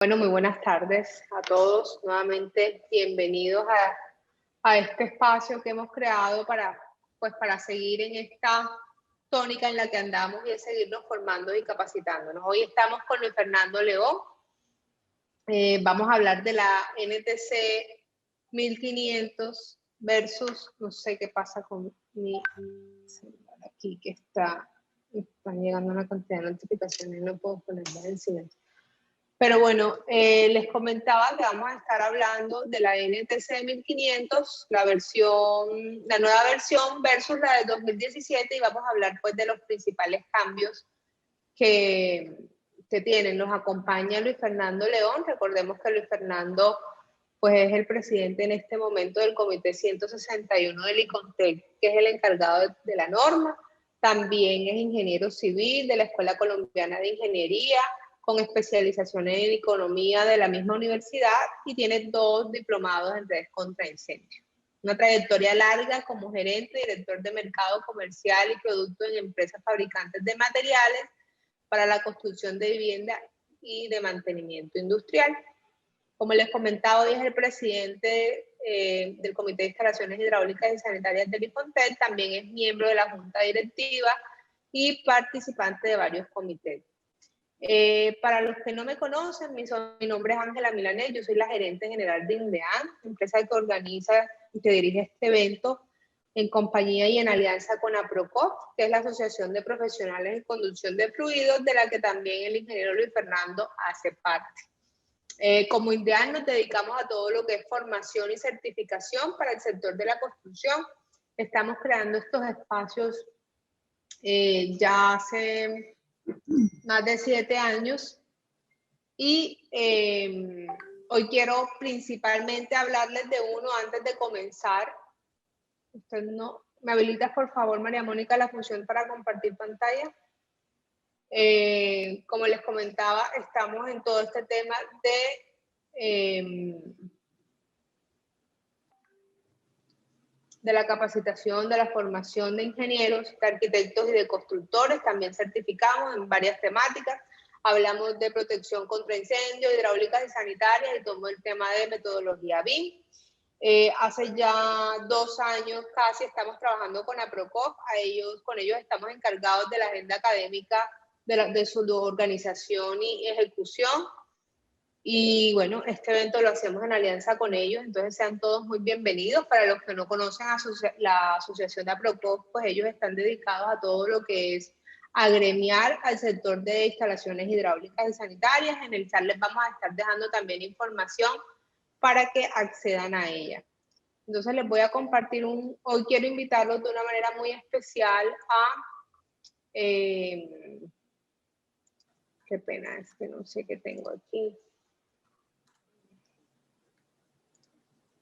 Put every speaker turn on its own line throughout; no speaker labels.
Bueno, muy buenas tardes a todos. Nuevamente, bienvenidos a este espacio que hemos creado para seguir en esta tónica en la que andamos y es seguirnos formando y capacitándonos. Hoy estamos con Luis Fernando León. Vamos a hablar de la NTC 1500 versus, no sé qué pasa con mi celular aquí, que están llegando una cantidad de notificaciones, no puedo ponerlas en silencio. Pero bueno, les comentaba que vamos a estar hablando de la NTC 1500, la nueva versión versus la del 2017 y vamos a hablar pues de los principales cambios que tienen. Nos acompaña Luis Fernando León. Recordemos que Luis Fernando pues es el presidente en este momento del Comité 161 del ICONTEC, que es el encargado de la norma. También es ingeniero civil de la Escuela Colombiana de Ingeniería, con especialización en economía de la misma universidad y tiene 2 diplomados en redes contra incendios. Una trayectoria larga como gerente y director de mercado comercial y producto en empresas fabricantes de materiales para la construcción de vivienda y de mantenimiento industrial. Como les comentaba, hoy es el presidente del Comité de Instalaciones Hidráulicas y Sanitarias del ICONTEC, también es miembro de la Junta Directiva y participante de varios comités. Para los que no me conocen, mi nombre es Ángela Milanés, yo soy la gerente general de INDEAN, empresa que organiza y que dirige este evento en compañía y en alianza con APROCOF, que es la Asociación de Profesionales en Conducción de Fluidos, de la que también el ingeniero Luis Fernando hace parte. Como INDEAN nos dedicamos a todo lo que es formación y certificación para el sector de la construcción. Estamos creando estos espacios ya hace más de 7 años y hoy quiero principalmente hablarles de uno antes de comenzar. Usted no, ¿me habilitas por favor, María Mónica, la función para compartir pantalla? Como les comentaba, estamos en todo este tema de la capacitación, de la formación de ingenieros, de arquitectos y de constructores. También certificamos en varias temáticas. Hablamos de protección contra incendios, hidráulicas y sanitarias y todo el tema de metodología BIM. Hace ya 2 años casi estamos trabajando con APROCOF. Con ellos estamos encargados de la agenda académica de su organización y ejecución. Y bueno, este evento lo hacemos en alianza con ellos, entonces sean todos muy bienvenidos. Para los que no conocen la asociación de APROCOF, pues ellos están dedicados a todo lo que es agremiar al sector de instalaciones hidráulicas y sanitarias. En el chat les vamos a estar dejando también información para que accedan a ella. Entonces les voy a compartir hoy quiero invitarlos de una manera muy especial a... qué pena, es que no sé qué tengo aquí.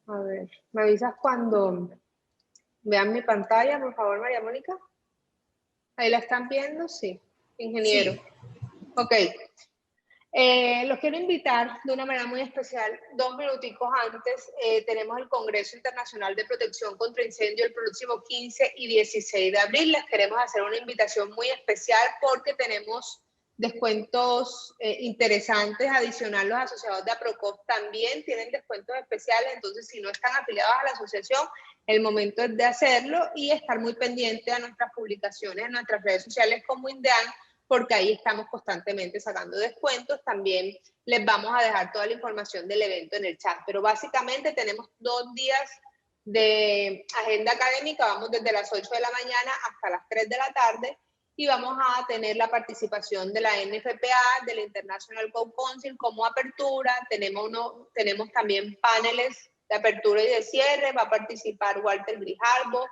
A ver, ¿me avisas cuando vean mi pantalla, por favor, María Mónica? ¿Ahí la están viendo? Sí. Ingeniero. Sí. Ok. Los quiero invitar de una manera muy especial. 2 minuticos antes, tenemos el Congreso Internacional de Protección contra Incendio el próximo 15 y 16 de abril. Les queremos hacer una invitación muy especial porque tenemos descuentos interesantes adicionales. Los asociados de APROCOF también tienen descuentos especiales, entonces si no están afiliados a la asociación, el momento es de hacerlo y estar muy pendiente a nuestras publicaciones en nuestras redes sociales como INDEAN, porque ahí estamos constantemente sacando descuentos. También les vamos a dejar toda la información del evento en el chat, pero básicamente tenemos 2 días de agenda académica, vamos desde las 8 de la mañana hasta las 3 de la tarde, y vamos a tener la participación de la NFPA, de la International Code Council como apertura. Tenemos también paneles de apertura y de cierre. Va a participar Walter Grijalvo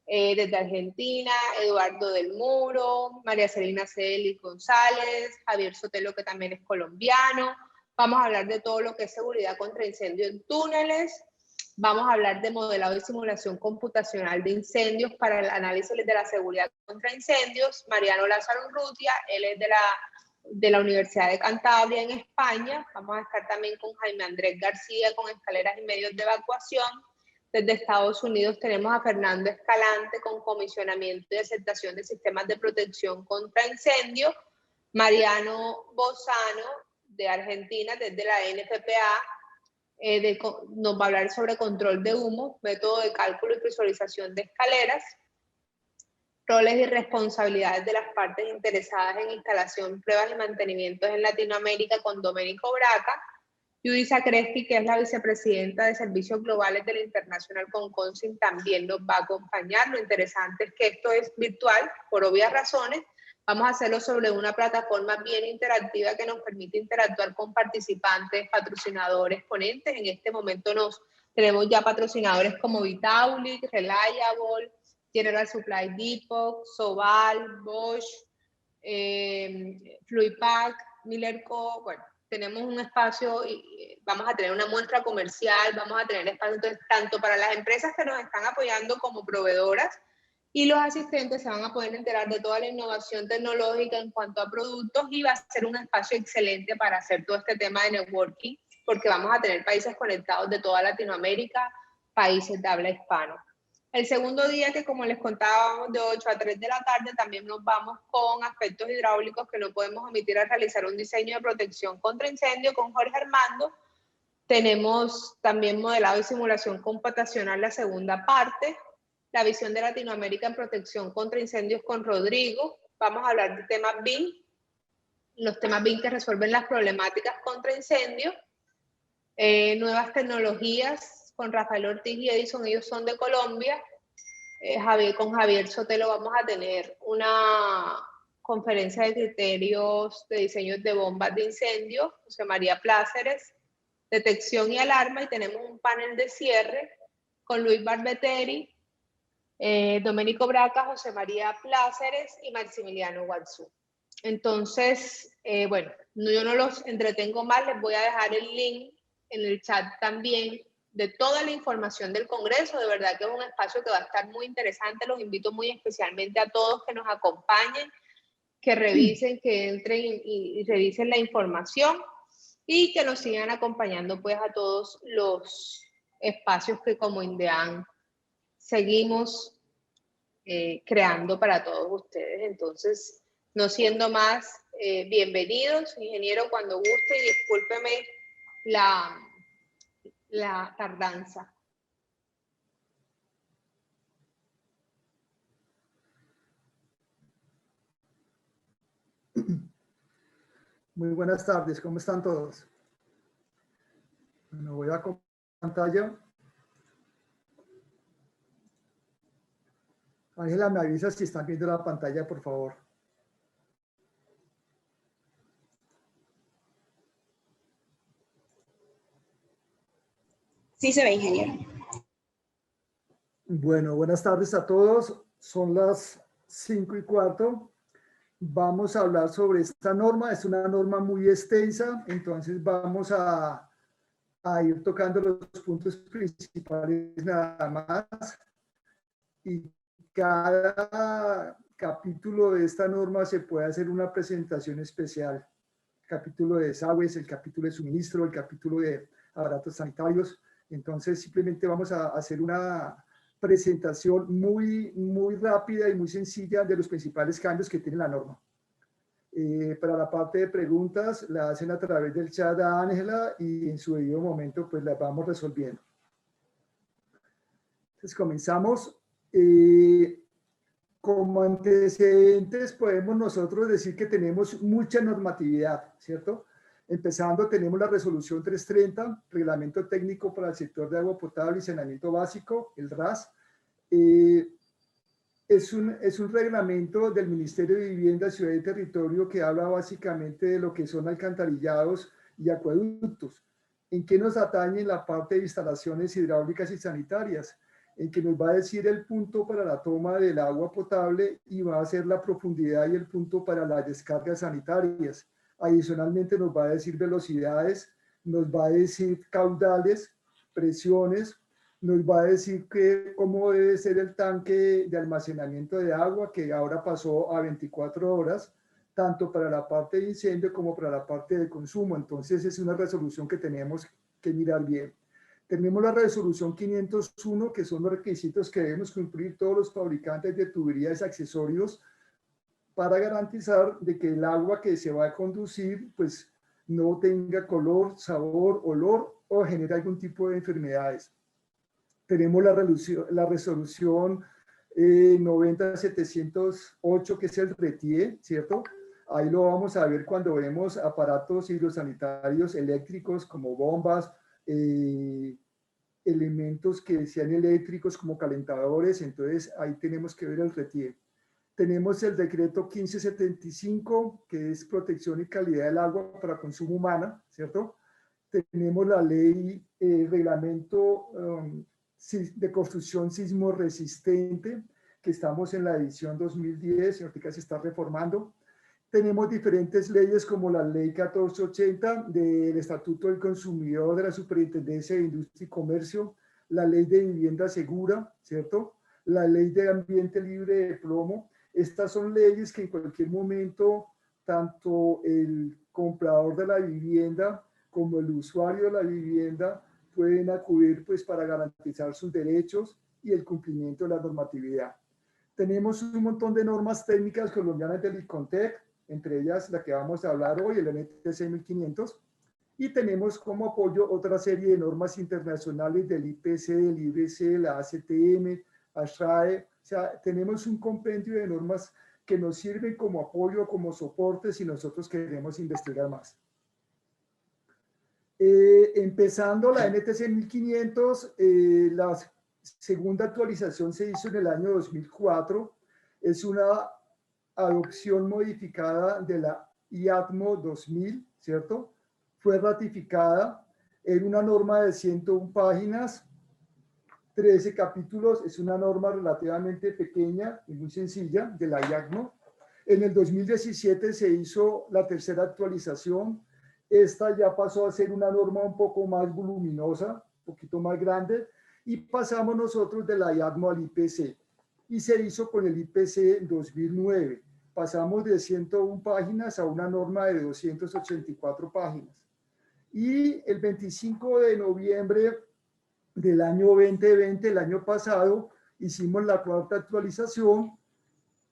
desde Argentina, Eduardo del Muro, María Celina Celi González, Javier Sotelo, que también es colombiano. Vamos a hablar de todo lo que es seguridad contra incendio en túneles. Vamos a hablar de modelado y simulación computacional de incendios para el análisis de la seguridad contra incendios. Mariano Lázaro Urrutia, él es de la Universidad de Cantabria en España. Vamos a estar también con Jaime Andrés García con escaleras y medios de evacuación. Desde Estados Unidos tenemos a Fernando Escalante con comisionamiento y aceptación de sistemas de protección contra incendios. Mariano Bozano de Argentina, desde la NFPA, nos va a hablar sobre control de humo, método de cálculo y visualización de escaleras, roles y responsabilidades de las partes interesadas en instalación, pruebas y mantenimientos en Latinoamérica con Domenico Braca. Yudisa Crespi, que es la vicepresidenta de Servicios Globales de la International Consulting, también nos va a acompañar. Lo interesante es que esto es virtual, por obvias razones. Vamos a hacerlo sobre una plataforma bien interactiva que nos permite interactuar con participantes, patrocinadores, ponentes. En este momento tenemos ya patrocinadores como Vitaulic, Reliable, General Supply Depot, Soval, Bosch, Fluipac, Miller Co. Bueno, tenemos un espacio y vamos a tener una muestra comercial, vamos a tener espacio entonces, tanto para las empresas que nos están apoyando como proveedoras, y los asistentes se van a poder enterar de toda la innovación tecnológica en cuanto a productos, y va a ser un espacio excelente para hacer todo este tema de networking, porque vamos a tener países conectados de toda Latinoamérica, países de habla hispana. El segundo día, que como les contábamos, de 8 a 3 de la tarde, también nos vamos con aspectos hidráulicos que no podemos omitir a realizar un diseño de protección contra incendio con Jorge Armando. Tenemos también modelado y simulación computacional, la segunda parte, la visión de Latinoamérica en protección contra incendios con Rodrigo. Vamos a hablar de temas BIM, los temas BIM que resuelven las problemáticas contra incendios, nuevas tecnologías con Rafael Ortiz y Edison, ellos son de Colombia. Con Javier Sotelo vamos a tener una conferencia de criterios de diseños de bombas de incendio, José María Pláceres, detección y alarma, y tenemos un panel de cierre con Luis Barbeteri, Domenico Braca, José María Pláceres y Maximiliano Guazú. Entonces, bueno, yo no los entretengo más, les voy a dejar el link en el chat también de toda la información del Congreso. De verdad que es un espacio que va a estar muy interesante. Los invito muy especialmente a todos que nos acompañen, que revisen, que entren y revisen la información, y que nos sigan acompañando pues a todos los espacios que como INDEAN seguimos creando para todos ustedes. Entonces, no siendo más, bienvenidos, ingeniero, cuando guste, y discúlpeme la tardanza.
Muy buenas tardes, ¿cómo están todos? Bueno, voy a compartir pantalla. Ángela, me avisa si están viendo la pantalla, por favor.
Sí se ve, ingeniero.
Bueno, buenas tardes a todos. Son las 5:15. Vamos a hablar sobre esta norma. Es una norma muy extensa, entonces vamos a ir tocando los puntos principales nada más. Y cada capítulo de esta norma se puede hacer una presentación especial. El capítulo de desagües, el capítulo de suministro, el capítulo de aparatos sanitarios. Entonces simplemente vamos a hacer una presentación muy rápida y muy sencilla de los principales cambios que tiene la norma. Para la parte de preguntas la hacen a través del chat a Ángela y en su debido momento pues las vamos resolviendo. Entonces comenzamos. Como antecedentes podemos nosotros decir que tenemos mucha normatividad, ¿cierto? Empezando, tenemos la resolución 330, Reglamento Técnico para el Sector de Agua Potable y Saneamiento Básico, el RAS. Es un reglamento del Ministerio de Vivienda, Ciudad y Territorio que habla básicamente de lo que son alcantarillados y acueductos. ¿En qué nos atañe la parte de instalaciones hidráulicas y sanitarias? En que nos va a decir el punto para la toma del agua potable y va a ser la profundidad y el punto para las descargas sanitarias. Adicionalmente nos va a decir velocidades, nos va a decir caudales, presiones, nos va a decir cómo debe ser el tanque de almacenamiento de agua, que ahora pasó a 24 horas, tanto para la parte de incendio como para la parte de consumo. Entonces es una resolución que tenemos que mirar bien. Tenemos la resolución 501, que son los requisitos que debemos cumplir todos los fabricantes de tuberías y accesorios para garantizar de que el agua que se va a conducir pues no tenga color, sabor, olor o genere algún tipo de enfermedades. Tenemos la resolución 90708, que es el RETIE, ¿cierto? Ahí lo vamos a ver cuando vemos aparatos hidrosanitarios eléctricos como bombas, elementos que sean eléctricos como calentadores, entonces ahí tenemos que ver el RETIE. Tenemos el decreto 1575, que es protección y calidad del agua para consumo humano, ¿cierto? Tenemos la ley, reglamento de construcción sismo resistente, que estamos en la edición 2010, y ahorita se está reformando. Tenemos diferentes leyes como la ley 1480 del Estatuto del Consumidor de la Superintendencia de Industria y Comercio, la ley de vivienda segura, ¿cierto? La ley de ambiente libre de plomo. Estas son leyes que en cualquier momento tanto el comprador de la vivienda como el usuario de la vivienda pueden acudir pues para garantizar sus derechos y el cumplimiento de la normatividad. Tenemos un montón de normas técnicas colombianas del ICONTEC, entre ellas la que vamos a hablar hoy, el NTC 1500, y tenemos como apoyo otra serie de normas internacionales del IPC, del IBC, la ACTM, ASHRAE. O sea, tenemos un compendio de normas que nos sirven como apoyo, como soporte si nosotros queremos investigar más. Empezando la NTC 1500, la segunda actualización se hizo en el año 2004. Es una adopción modificada de la IATMO 2000, ¿cierto? Fue ratificada en una norma de 101 páginas, 13 capítulos. Es una norma relativamente pequeña y muy sencilla de la IATMO. En el 2017 se hizo la tercera actualización. Esta ya pasó a ser una norma un poco más voluminosa, un poquito más grande, y pasamos nosotros de la IATMO al IPC. Y se hizo con el IPC 2009. Pasamos de 101 páginas a una norma de 284 páginas. Y el 25 de noviembre del año 2020, el año pasado, hicimos la cuarta actualización,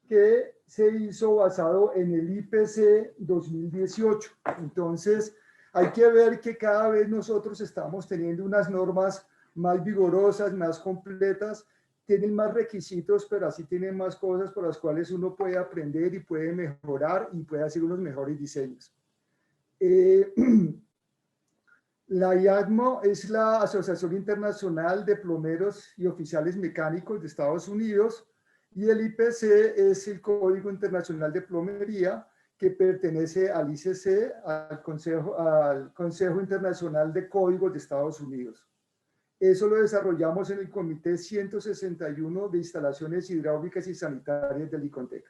que se hizo basado en el IPC 2018. Entonces, hay que ver que cada vez nosotros estamos teniendo unas normas más vigorosas, más completas, tienen más requisitos, pero así tienen más cosas por las cuales uno puede aprender y puede mejorar y puede hacer unos mejores diseños. La IATMO es la Asociación Internacional de Plomeros y Oficiales Mecánicos de Estados Unidos, y el IPC es el Código Internacional de Plomería, que pertenece al ICC, al Consejo Internacional de Códigos de Estados Unidos. Eso lo desarrollamos en el Comité 161 de Instalaciones Hidráulicas y Sanitarias del ICONTEC.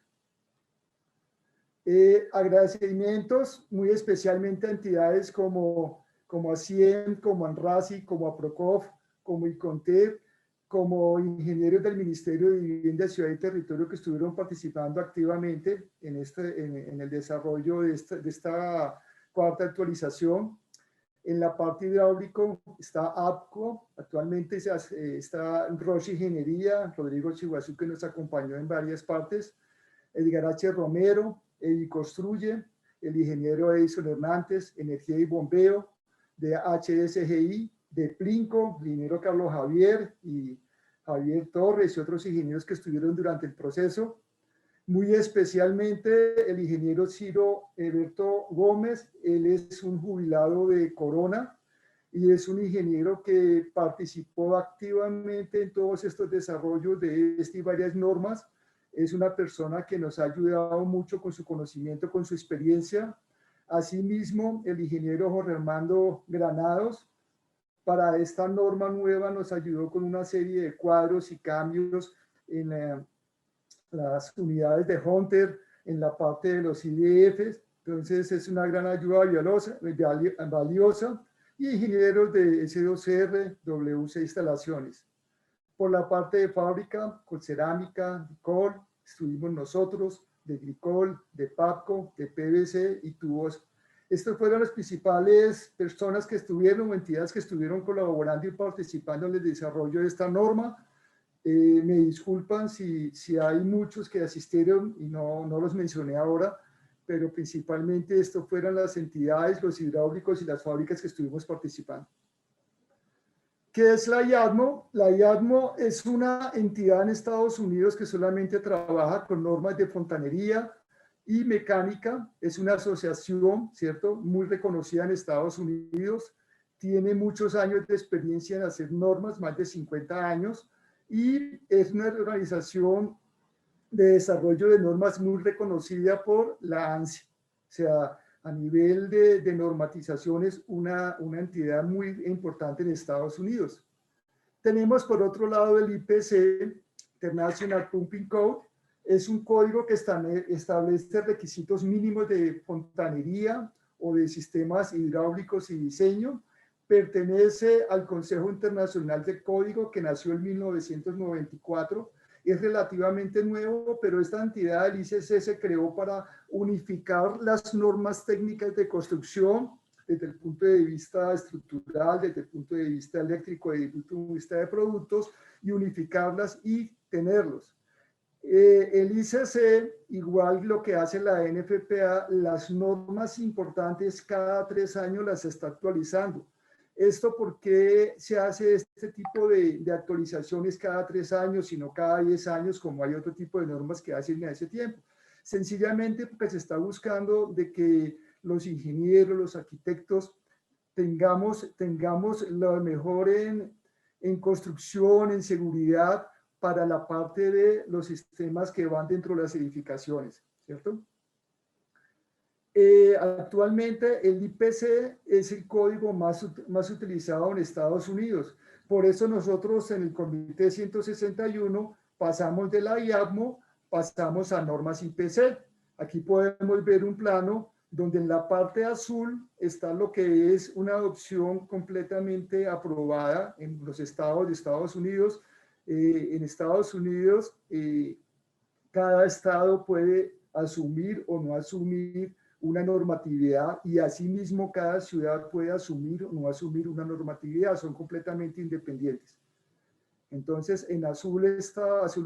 Agradecimientos muy especialmente a entidades como ASIEM, como ANRASI, como APROCOF, como ICONTEC, como ingenieros del Ministerio de Vivienda, Ciudad y Territorio, que estuvieron participando activamente en el desarrollo de esta cuarta actualización. En la parte hidráulico está APCO, actualmente está Roche Ingeniería, Rodrigo Chiguazú, que nos acompañó en varias partes, Edgar H. Romero, Ediconstruye, el ingeniero Edison Hernández, Energía y Bombeo, de HSGI, de Plinco, el ingeniero Carlos Javier y Javier Torres y otros ingenieros que estuvieron durante el proceso. Muy especialmente el ingeniero Ciro Eberto Gómez. Él es un jubilado de Corona y es un ingeniero que participó activamente en todos estos desarrollos de y varias normas. Es una persona que nos ha ayudado mucho con su conocimiento, con su experiencia. Asimismo, el ingeniero Jorge Armando Granados, para esta norma nueva nos ayudó con una serie de cuadros y cambios en las unidades de Hunter, en la parte de los IDFs. Entonces es una gran ayuda valiosa. Y ingenieros de S2R, WC Instalaciones. Por la parte de fábrica, con cerámica, Glicol, estuvimos nosotros, de Glicol, de Papco, de PVC y tubos. Estas fueron las principales personas que estuvieron o entidades que estuvieron colaborando y participando en el desarrollo de esta norma. Me disculpan si hay muchos que asistieron y no los mencioné ahora, pero principalmente esto fueron las entidades, los hidráulicos y las fábricas que estuvimos participando. ¿Qué es la IADMO? La IADMO es una entidad en Estados Unidos que solamente trabaja con normas de fontanería y mecánica. Es una asociación, ¿cierto?, muy reconocida en Estados Unidos. Tiene muchos años de experiencia en hacer normas, más de 50 años, y es una organización de desarrollo de normas muy reconocida por la ANSI. O sea, a nivel de normatización es una entidad muy importante en Estados Unidos. Tenemos por otro lado el IPC, International Pumping Code. Es un código que establece requisitos mínimos de fontanería o de sistemas hidráulicos y diseño. Pertenece al Consejo Internacional del Código, que nació en 1994. Es relativamente nuevo, pero esta entidad del ICC se creó para unificar las normas técnicas de construcción desde el punto de vista estructural, desde el punto de vista eléctrico, desde el punto de vista de productos, y unificarlas y tenerlos. El ICC, igual lo que hace la NFPA, las normas importantes cada 3 años las está actualizando. ¿Esto por qué se hace este tipo de actualizaciones cada 3 años, sino cada 10 años, como hay otro tipo de normas que hacen en ese tiempo? Sencillamente porque se está buscando de que los ingenieros, los arquitectos, tengamos lo mejor en construcción, en seguridad, para la parte de los sistemas que van dentro de las edificaciones, ¿cierto? Actualmente el IPC es el código más utilizado en Estados Unidos. Por eso nosotros en el Comité 161 pasamos de la IADMO, pasamos a normas IPC. Aquí podemos ver un plano donde en la parte azul está lo que es una adopción completamente aprobada en los estados de Estados Unidos. En Estados Unidos, cada estado puede asumir o no asumir una normatividad, y asimismo cada ciudad puede asumir o no asumir una normatividad, son completamente independientes. Entonces en azul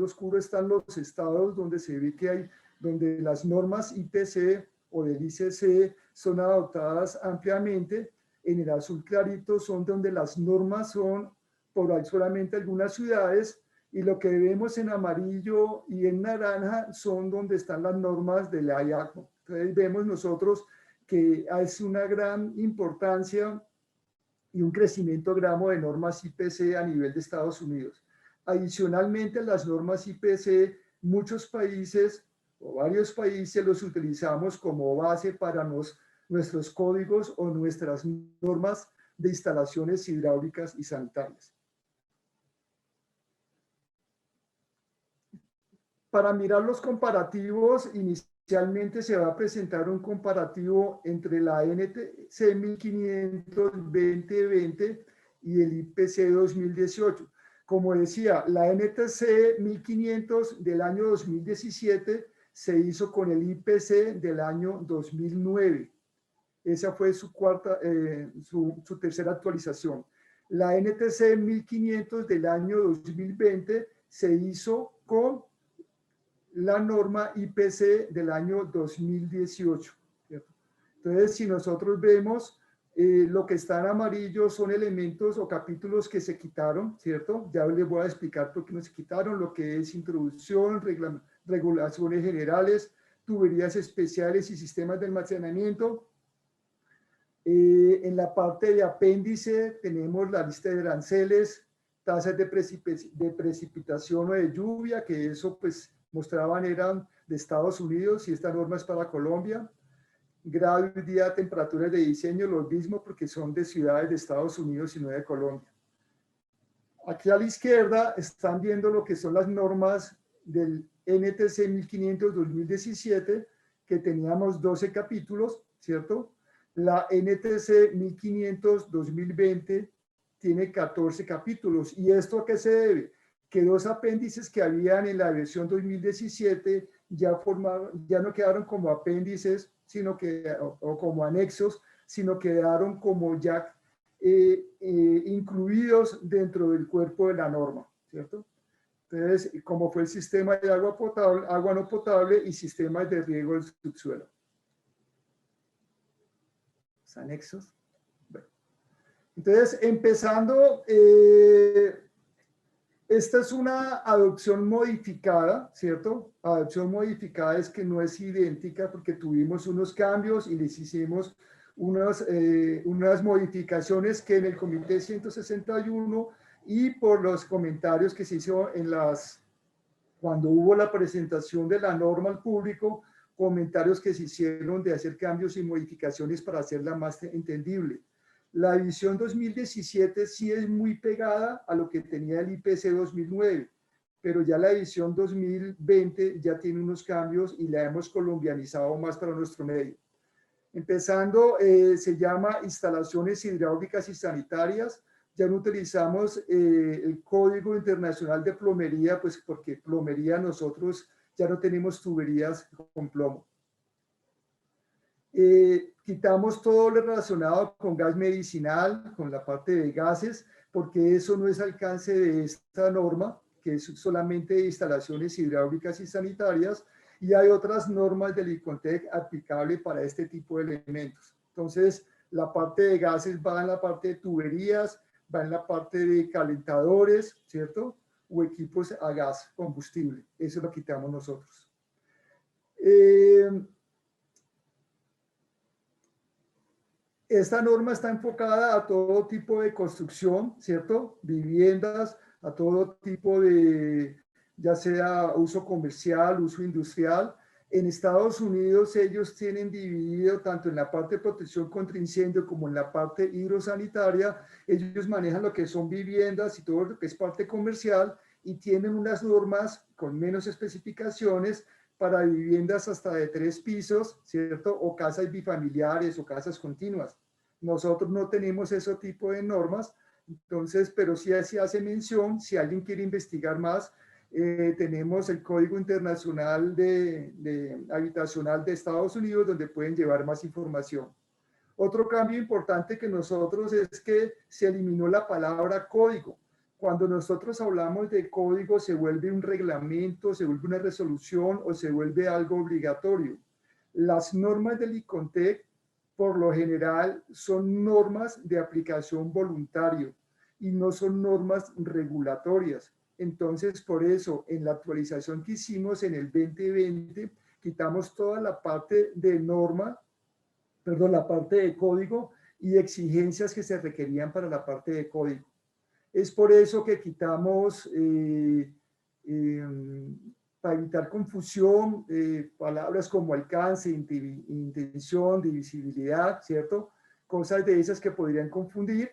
oscuro están los estados donde se ve que hay, donde las normas IPC o del ICC son adoptadas ampliamente. En el azul clarito son donde las normas son por ahí solamente algunas ciudades, y lo que vemos en amarillo y en naranja son donde están las normas de la IADMO. Entonces vemos nosotros que es una gran importancia y un crecimiento gramo de normas IPC a nivel de Estados Unidos. Adicionalmente, las normas IPC, muchos países o varios países los utilizamos como base para nuestros códigos o nuestras normas de instalaciones hidráulicas y sanitarias. Para mirar los comparativos, inicialmente se va a presentar un comparativo entre la NTC 1500 2020 y el IPC 2018. Como decía, la NTC 1500 del año 2017 se hizo con el IPC del año 2009. Esa fue su tercera actualización. La NTC 1500 del año 2020 se hizo con la norma IPC del año 2018. ¿Cierto? Entonces, si nosotros vemos, lo que está en amarillo son elementos o capítulos que se quitaron, ¿cierto? Ya les voy a explicar por qué no se quitaron, lo que es introducción, regulaciones generales, tuberías especiales y sistemas de almacenamiento. En la parte de apéndice tenemos la lista de aranceles, tasas de precipitación o de lluvia, que eso pues mostraban eran de Estados Unidos, y esta norma es para Colombia. Grado y día, temperaturas de diseño, los mismos porque son de ciudades de Estados Unidos y no de Colombia. Aquí a la izquierda están viendo lo que son las normas del NTC 1500-2017, que teníamos 12 capítulos, ¿cierto? La NTC 1500-2020 tiene 14 capítulos. ¿Y esto a qué se debe? Que 2 apéndices que habían en la versión 2017 ya no quedaron como apéndices, sino o como anexos, sino quedaron como ya incluidos dentro del cuerpo de la norma, ¿cierto? Entonces, como fue el sistema de agua potable, agua no potable y sistemas de riego del subsuelo. los anexos. Bueno, entonces, empezando, esta es una adopción modificada, ¿cierto? Adopción modificada es que no es idéntica porque tuvimos unos cambios y les hicimos unas modificaciones que en el Comité 161 y por los comentarios que se hizo cuando hubo la presentación de la norma al público, comentarios que se hicieron de hacer cambios y modificaciones para hacerla más entendible. La edición 2017 sí es muy pegada a lo que tenía el IPC 2009, pero ya la edición 2020 ya tiene unos cambios y la hemos colombianizado más para nuestro medio. Empezando, se llama instalaciones hidráulicas y sanitarias. Ya no utilizamos el Código Internacional de Plomería, pues porque plomería nosotros ya no tenemos tuberías con plomo. Quitamos todo lo relacionado con gas medicinal, con la parte de gases, porque eso no es alcance de esta norma, que es solamente instalaciones hidráulicas y sanitarias, y hay otras normas del ICONTEC aplicable para este tipo de elementos. Entonces, la parte de gases va en la parte de tuberías, va en la parte de calentadores, ¿cierto? O equipos a gas, combustible. Eso lo quitamos nosotros. Esta norma está enfocada a todo tipo de construcción, ¿cierto? Viviendas, a todo tipo de, ya sea uso comercial, uso industrial. En Estados Unidos ellos tienen dividido tanto en la parte de protección contra incendio como en la parte hidrosanitaria. Ellos manejan lo que son viviendas y todo lo que es parte comercial y tienen unas normas con menos especificaciones para viviendas hasta de 3 pisos, ¿cierto? O casas bifamiliares o casas continuas. Nosotros no tenemos ese tipo de normas, entonces, pero sí se hace mención, si alguien quiere investigar más, tenemos el Código Internacional Habitacional de Estados Unidos, donde pueden llevar más información. Otro cambio importante que nosotros es que se eliminó la palabra código. Cuando nosotros hablamos de código, se vuelve un reglamento, se vuelve una resolución o se vuelve algo obligatorio. Las normas del ICONTEC, por lo general, son normas de aplicación voluntario y no son normas regulatorias. Entonces, por eso, en la actualización que hicimos en el 2020, quitamos toda la parte de norma, perdón, la parte de código y exigencias que se requerían para la parte de código. Es por eso que quitamos, para evitar confusión, palabras como alcance, intención, divisibilidad, ¿cierto? Cosas de esas que podrían confundir.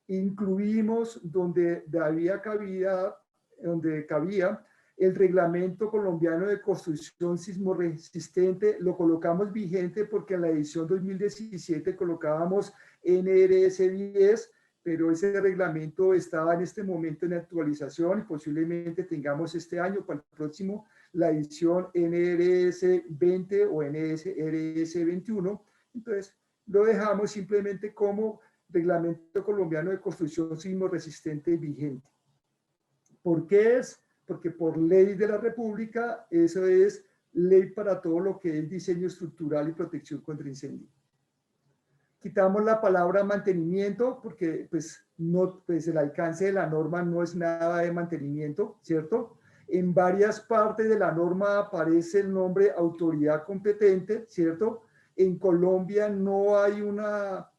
Incluimos donde cabía el reglamento colombiano de construcción sismoresistente, lo colocamos vigente porque en la edición 2017 colocábamos NRS 10, pero ese reglamento estaba en este momento en actualización y posiblemente tengamos este año para el próximo la edición NRS 20 o NRS 21. Entonces, lo dejamos simplemente como Reglamento Colombiano de Construcción Sismoresistente vigente. ¿Por qué es? Porque por ley de la República, eso es ley para todo lo que es diseño estructural y protección contra incendio. Quitamos la palabra mantenimiento porque pues el alcance de la norma no es nada de mantenimiento, ¿cierto? En varias partes de la norma aparece el nombre autoridad competente, ¿cierto? En Colombia no hay una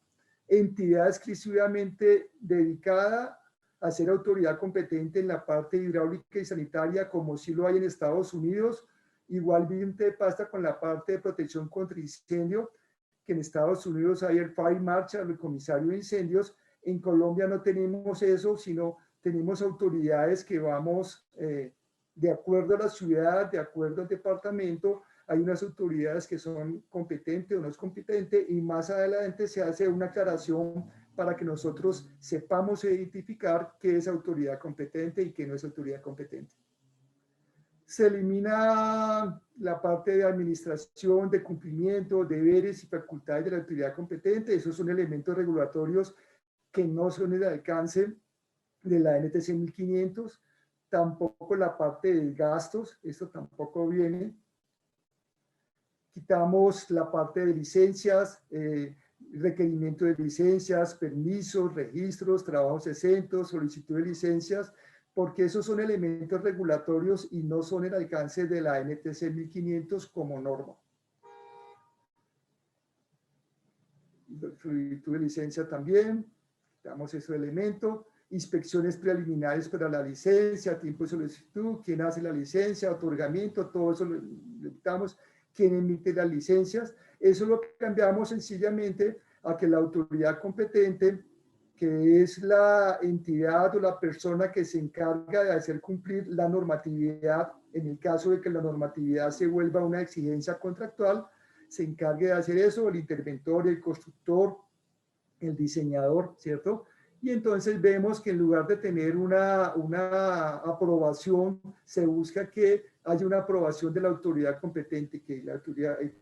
entidad exclusivamente dedicada a ser autoridad competente en la parte hidráulica y sanitaria como sí lo hay en Estados Unidos. Igualmente pasa con la parte de protección contra incendio, que en Estados Unidos hay el Fire Marshal, el comisario de incendios. En Colombia no tenemos eso, sino tenemos autoridades que vamos de acuerdo a la ciudad, de acuerdo al departamento. Hay unas autoridades que son competentes o no es competente y más adelante se hace una aclaración para que nosotros sepamos identificar qué es autoridad competente y qué no es autoridad competente. Se elimina la parte de administración, de cumplimiento, deberes y facultades de la autoridad competente. Esos son elementos regulatorios que no son el alcance de la NTC 1500. Tampoco la parte de gastos, esto tampoco viene. Quitamos la parte de licencias, requerimiento de licencias, permisos, registros, trabajos exentos, solicitud de licencias, porque esos son elementos regulatorios y no son el alcance de la NTC 1500 como norma. Solicitud de licencia también, damos ese elemento. Inspecciones preliminares para la licencia, tiempo de solicitud, quién hace la licencia, otorgamiento, todo eso lo damos, quién emite las licencias. Eso lo cambiamos sencillamente a que la autoridad competente, que es la entidad o la persona que se encarga de hacer cumplir la normatividad, en el caso de que la normatividad se vuelva una exigencia contractual, se encargue de hacer eso, el interventor, el constructor, el diseñador, ¿cierto? Y entonces vemos que en lugar de tener una aprobación, se busca que haya una aprobación de la autoridad competente, que,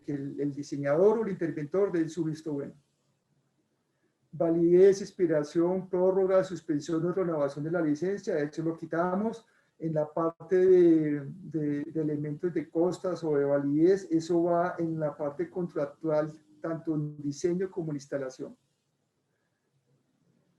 el diseñador o el interventor dé su visto bueno. Validez, expiración, prórroga, suspensión o renovación de la licencia, de hecho lo quitamos. En la parte de elementos de costas o de validez, eso va en la parte contractual, tanto en diseño como en instalación.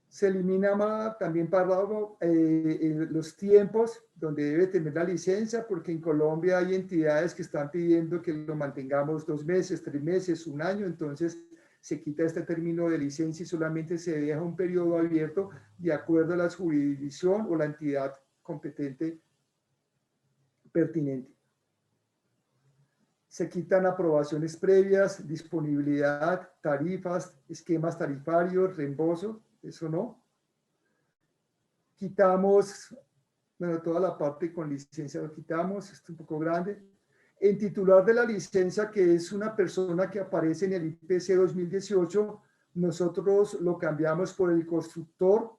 Se elimina también para los tiempos donde debe tener la licencia, porque en Colombia hay entidades que están pidiendo que lo mantengamos 2 meses, 3 meses, 1 año, entonces se quita este término de licencia y solamente se deja un periodo abierto de acuerdo a la jurisdicción o la entidad competente pertinente. Se quitan aprobaciones previas, disponibilidad, tarifas, esquemas tarifarios, reembolso, eso no. Quitamos, bueno, toda la parte con licencia lo quitamos, esto es un poco grande. En titular de la licencia, que es una persona que aparece en el IPC 2018, nosotros lo cambiamos por el constructor,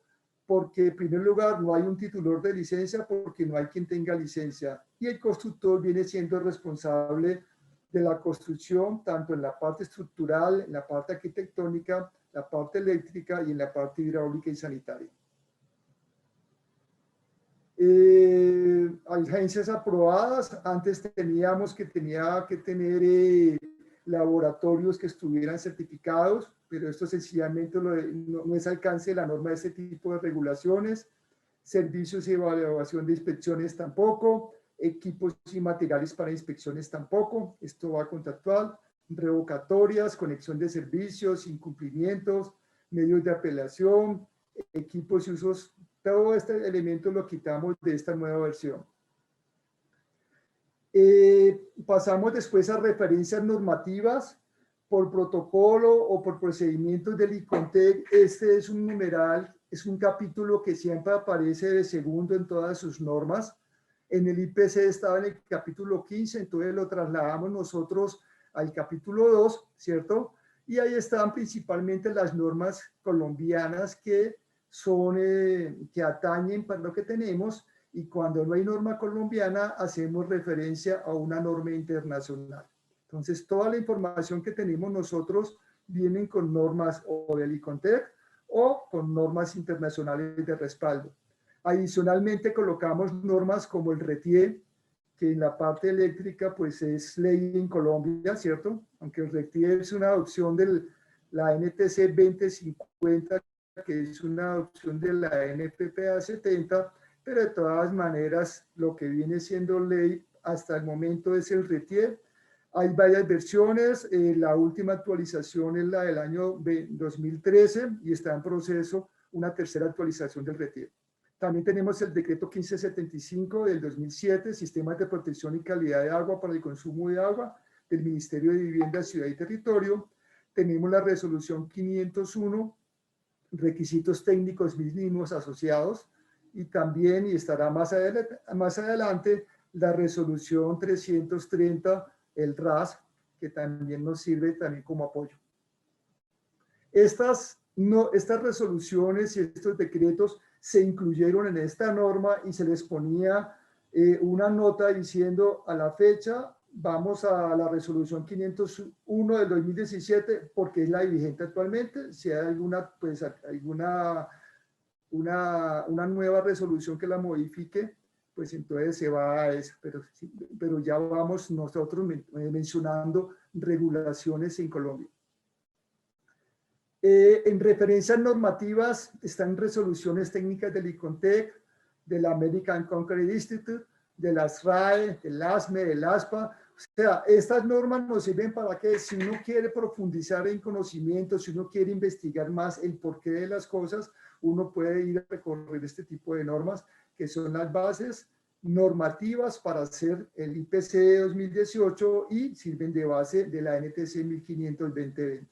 porque en primer lugar no hay un titular de licencia, porque no hay quien tenga licencia. Y el constructor viene siendo responsable de la construcción, tanto en la parte estructural, en la parte arquitectónica, la parte eléctrica y en la parte hidráulica y sanitaria. Agencias aprobadas, antes teníamos que tenía que tener laboratorios que estuvieran certificados, pero esto sencillamente no es alcance de la norma de este tipo de regulaciones. Servicios y evaluación de inspecciones tampoco, equipos y materiales para inspecciones tampoco, esto va contractual, revocatorias, conexión de servicios, incumplimientos, medios de apelación, equipos y usos, todo este elemento lo quitamos de esta nueva versión. Pasamos después a referencias normativas por protocolo o por procedimientos del ICONTEC. Este es un numeral, es un capítulo que siempre aparece de segundo en todas sus normas. En el IPC estaba en el capítulo 15, entonces lo trasladamos nosotros al capítulo 2, ¿cierto? Y ahí están principalmente las normas colombianas que son, que atañen para lo que tenemos, y cuando no hay norma colombiana hacemos referencia a una norma internacional. Entonces toda la información que tenemos nosotros vienen con normas o del ICONTEC o con normas internacionales de respaldo. Adicionalmente colocamos normas como el RETIE, que en la parte eléctrica pues es ley en Colombia, ¿cierto? Aunque el RETIE es una adopción de la NTC 2050, que es una adopción de la NPPA 70, pero de todas maneras lo que viene siendo ley hasta el momento es el RETIE. Hay varias versiones, la última actualización es la del año 2013 y está en proceso una tercera actualización del RETIE. También tenemos el decreto 1575 del 2007, Sistemas de Protección y Calidad de Agua para el Consumo de Agua del Ministerio de Vivienda, Ciudad y Territorio. Tenemos la resolución 501, requisitos técnicos mínimos asociados, y también, y estará más adelante, la resolución 330, el RAS, que también nos sirve también como apoyo. Estas resoluciones y estos decretos se incluyeron en esta norma y se les ponía una nota diciendo a la fecha vamos a la resolución 501 del 2017 porque es la vigente actualmente. Si hay alguna, pues, una nueva resolución que la modifique, pues entonces se va a eso, pero ya vamos nosotros mencionando regulaciones en Colombia. En referencias normativas están resoluciones técnicas del ICONTEC, del American Concrete Institute, de las RAE, del ASME, del ASPA. O sea, estas normas nos sirven para que si uno quiere profundizar en conocimiento, si uno quiere investigar más el porqué de las cosas, uno puede ir a recorrer este tipo de normas, que son las bases normativas para hacer el IPC 2018 y sirven de base de la NTC 1500-2020.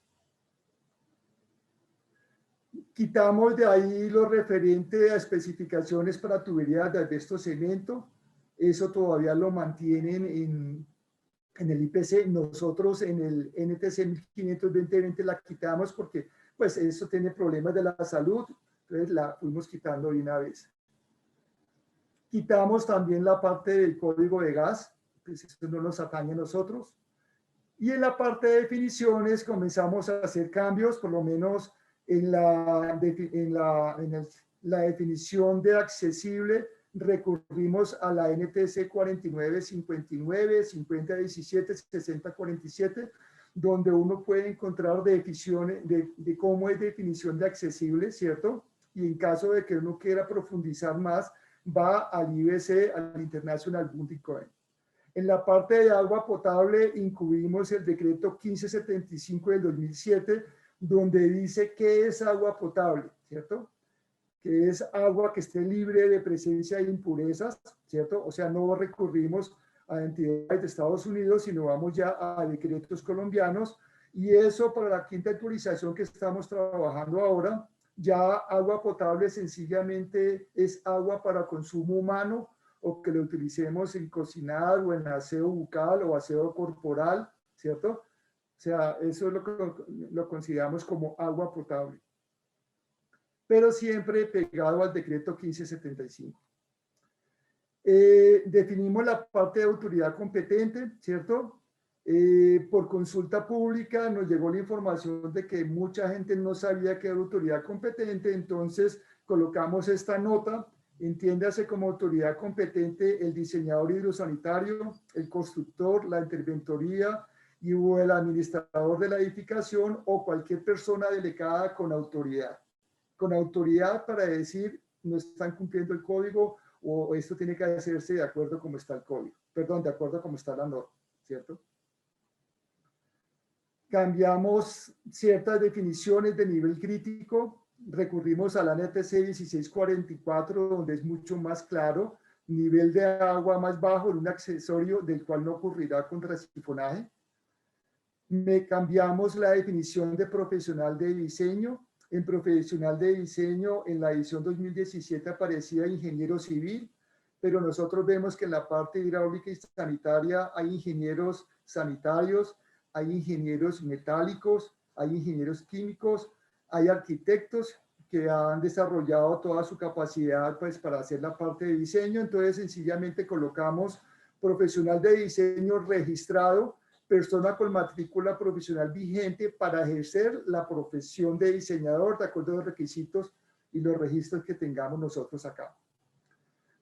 Quitamos de ahí lo referente a especificaciones para tuberías de asbesto cemento. Eso todavía lo mantienen en el IPC. Nosotros en el NTC 1500-2020 la quitamos porque pues eso tiene problemas de la salud. Entonces la fuimos quitando de una vez. Quitamos también la parte del código de gas. Pues eso no nos atañe a nosotros. Y en la parte de definiciones comenzamos a hacer cambios, por lo menos en la definición de accesible recurrimos a la NTC 4959, 5017, 6047, donde uno puede encontrar definiciones de cómo es definición de accesible, ¿cierto? Y en caso de que uno quiera profundizar más, va al IBC, al International Boundary Code. En la parte de agua potable incluimos el decreto 1575 del 2007, donde dice qué es agua potable, ¿cierto? Que es agua que esté libre de presencia de impurezas, ¿cierto? O sea, no recurrimos a entidades de Estados Unidos, sino vamos ya a decretos colombianos, y eso para la quinta actualización que estamos trabajando ahora, ya agua potable sencillamente es agua para consumo humano, o que lo utilicemos en cocinar o en aseo bucal o aseo corporal, ¿cierto? O sea, eso es lo que lo consideramos como agua potable. Pero siempre pegado al decreto 1575. Definimos la parte de autoridad competente, ¿cierto? Por consulta pública nos llegó la información de que mucha gente no sabía que era autoridad competente, entonces colocamos esta nota. Entiéndase como autoridad competente el diseñador hidrosanitario, el constructor, la interventoría y o el administrador de la edificación o cualquier persona delegada con autoridad. Con autoridad para decir no están cumpliendo el código o esto tiene que hacerse de acuerdo como está el código. Perdón, de acuerdo a como está la norma, ¿cierto? Cambiamos ciertas definiciones de nivel crítico. Recurrimos a la NTC 1644, donde es mucho más claro, nivel de agua más bajo en un accesorio del cual no ocurrirá contrasifonaje. Cambiamos la definición de profesional de diseño. En profesional de diseño, en la edición 2017 aparecía ingeniero civil, pero nosotros vemos que en la parte hidráulica y sanitaria hay ingenieros sanitarios, hay ingenieros metálicos, hay ingenieros químicos, hay arquitectos que han desarrollado toda su capacidad pues, para hacer la parte de diseño. Entonces, sencillamente colocamos profesional de diseño registrado, persona con matrícula profesional vigente para ejercer la profesión de diseñador de acuerdo a los requisitos y los registros que tengamos nosotros acá.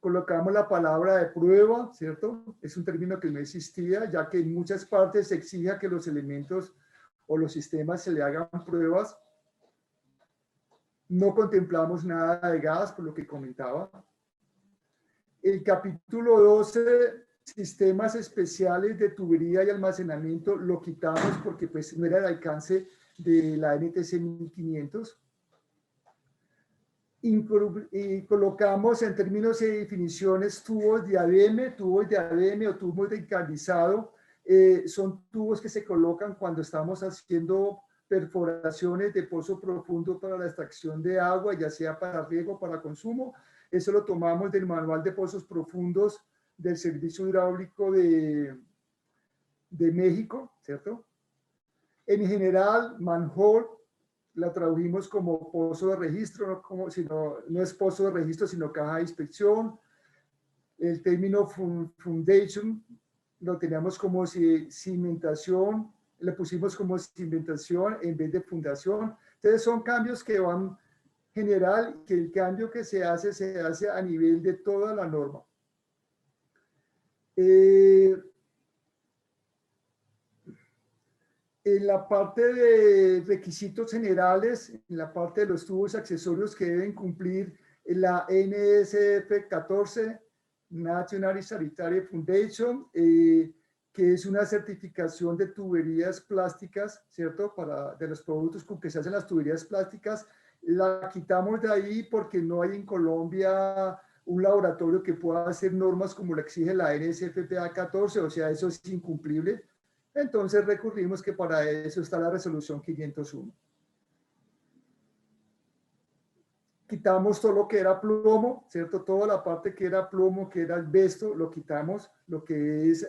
Colocamos la palabra de prueba, ¿cierto? Es un término que no existía, ya que en muchas partes se exige que los elementos o los sistemas se le hagan pruebas. No contemplamos nada de gas, por lo que comentaba. El capítulo 12, sistemas especiales de tubería y almacenamiento, lo quitamos porque pues no era el alcance de la NTC 1500. Y colocamos en términos de definiciones tubos de ADM o tubos de encalizado. Son tubos que se colocan cuando estamos haciendo perforaciones de pozo profundo para la extracción de agua, ya sea para riego o para consumo. Eso lo tomamos del manual de pozos profundos del Servicio Hidráulico de México, ¿cierto? En general, manhole la tradujimos como pozo de registro, no es pozo de registro, sino caja de inspección. El término foundation lo teníamos como cimentación, le pusimos como cimentación en vez de fundación. Entonces son cambios que van general, que el cambio que se hace a nivel de toda la norma. En la parte de requisitos generales, en la parte de los tubos accesorios que deben cumplir la NSF 14, National Sanitary Foundation, que es una certificación de tuberías plásticas, ¿cierto? De los productos con que se hacen las tuberías plásticas, la quitamos de ahí porque no hay en Colombia un laboratorio que pueda hacer normas como lo exige la NSFPA 14, o sea, eso es incumplible. Entonces recurrimos que para eso está la resolución 501. Quitamos todo lo que era plomo, ¿cierto? Toda la parte que era plomo, que era asbesto, lo quitamos. Lo que es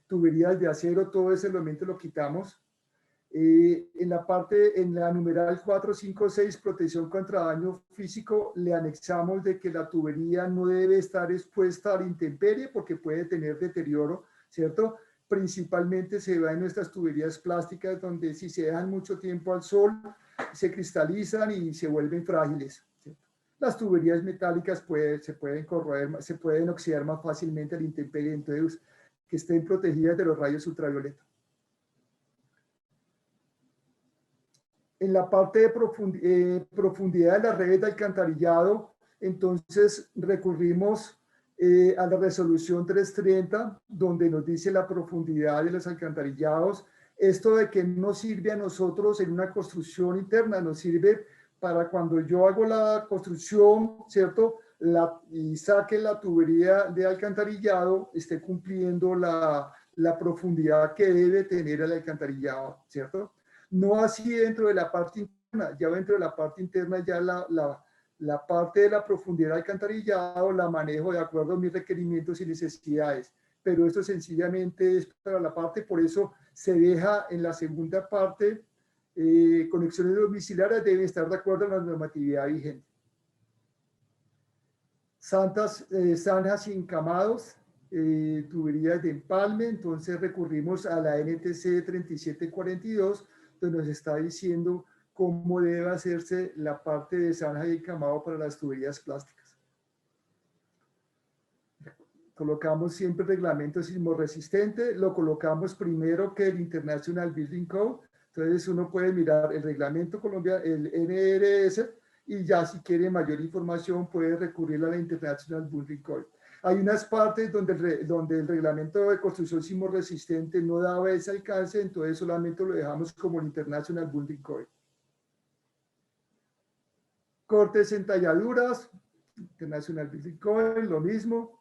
tuberías de acero, todo ese elemento lo quitamos. En la numeral 456, protección contra daño físico, le anexamos de que la tubería no debe estar expuesta a la intemperie porque puede tener deterioro, ¿cierto? Principalmente se ve en nuestras tuberías plásticas, donde si se dejan mucho tiempo al sol, se cristalizan y se vuelven frágiles, ¿cierto? Las tuberías metálicas se pueden corroer, se pueden oxidar más fácilmente a la intemperie, entonces que estén protegidas de los rayos ultravioleta. En la parte de profundidad de las redes de alcantarillado, entonces recurrimos a la resolución 330, donde nos dice la profundidad de los alcantarillados. Esto de que nos sirve a nosotros en una construcción interna, nos sirve para cuando yo hago la construcción, ¿cierto? Y saque la tubería de alcantarillado, esté cumpliendo la profundidad que debe tener el alcantarillado, ¿cierto? No así dentro de la parte interna, ya dentro de la parte interna ya la parte de la profundidad del alcantarillado la manejo de acuerdo a mis requerimientos y necesidades, pero esto sencillamente es para la parte, por eso se deja en la segunda parte, conexiones domiciliares deben estar de acuerdo a la normatividad vigente. Zanjas y encamados, tuberías de empalme, entonces recurrimos a la NTC 3742, donde nos está diciendo cómo debe hacerse la parte de zanja y encamado para las tuberías plásticas. Colocamos siempre reglamento sismorresistente, lo colocamos primero que el International Building Code, entonces uno puede mirar el reglamento colombiano, el NRS, y ya si quiere mayor información puede recurrir a la International Building Code. Hay unas partes donde el reglamento de construcción sismorresistente no daba ese alcance, entonces solamente lo dejamos como el International Building Code. Cortes en talladuras, International Building Code, lo mismo.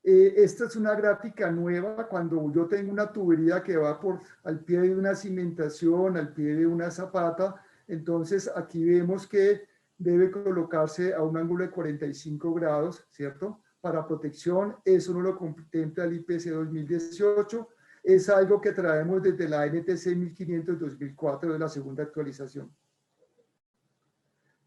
Esta es una gráfica nueva cuando yo tengo una tubería que va al pie de una cimentación, al pie de una zapata, entonces aquí vemos que debe colocarse a un ángulo de 45 grados, ¿cierto? Para protección, eso no lo contempla el IPC 2018, es algo que traemos desde la NTC 1500-2004 de la segunda actualización.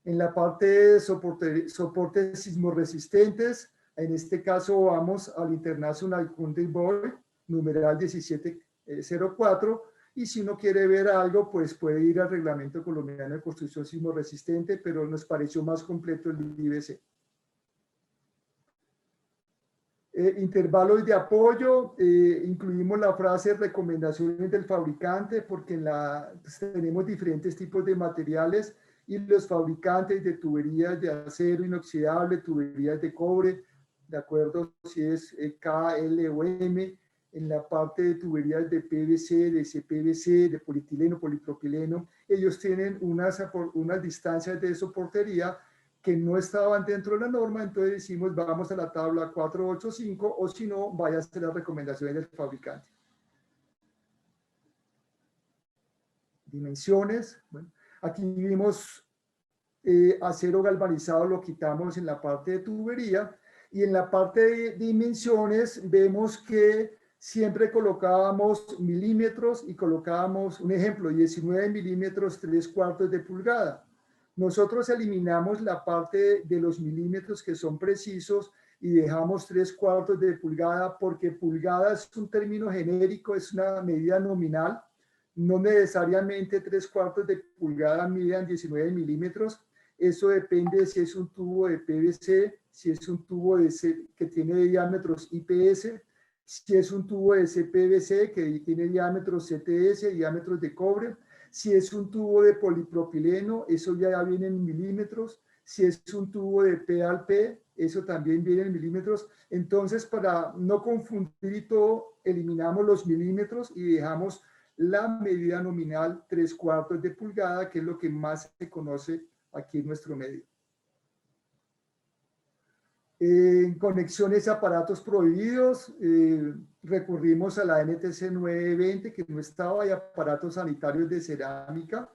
En la parte de soportes sismorresistentes, en este caso vamos al International Country Board, numeral 1704, y si uno quiere ver algo, pues puede ir al Reglamento Colombiano de Construcción Sismorresistente, pero nos pareció más completo el IBC. Intervalos de apoyo, incluimos la frase recomendaciones del fabricante, porque pues, tenemos diferentes tipos de materiales y los fabricantes de tuberías de acero inoxidable, tuberías de cobre, de acuerdo si es K, L o M, en la parte de tuberías de PVC, de CPVC, de polietileno, polipropileno, ellos tienen unas distancias de soportería que no estaban dentro de la norma, entonces decimos vamos a la tabla 485 o si no, vaya a hacer las recomendaciones del fabricante. Dimensiones, bueno, aquí vimos acero galvanizado, lo quitamos en la parte de tubería y en la parte de dimensiones vemos que siempre colocábamos milímetros y colocábamos, un ejemplo, 19 milímetros 3/4 de pulgada. Nosotros eliminamos la parte de los milímetros que son precisos y dejamos 3/4 de pulgada porque pulgada es un término genérico, es una medida nominal. No necesariamente 3/4 de pulgada midan 19 milímetros. Eso depende de si es un tubo de PVC, si es un tubo que tiene diámetros IPS, si es un tubo de CPVC que tiene diámetros CTS, diámetros de cobre, si es un tubo de polipropileno, eso ya viene en milímetros, si es un tubo de P al P, eso también viene en milímetros. Entonces, para no confundir todo, eliminamos los milímetros y dejamos la medida nominal 3/4 de pulgada, que es lo que más se conoce aquí en nuestro medio. En conexiones a aparatos prohibidos, recurrimos a la NTC 920, que no estaba, y aparatos sanitarios de cerámica,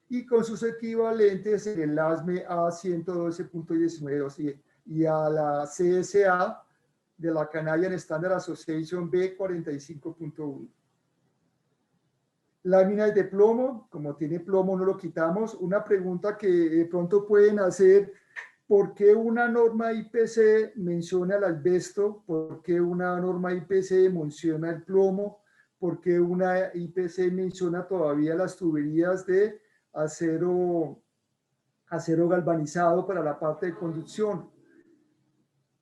y con sus equivalentes en el ASME A112.19 y a la CSA de la Canadian Standard Association B45.1. Láminas de plomo, como tiene plomo no lo quitamos. Una pregunta que de pronto pueden hacer: ¿por qué una norma IPC menciona el asbesto? ¿Por qué una norma IPC menciona el plomo? ¿Por qué una IPC menciona todavía las tuberías de acero galvanizado para la parte de conducción?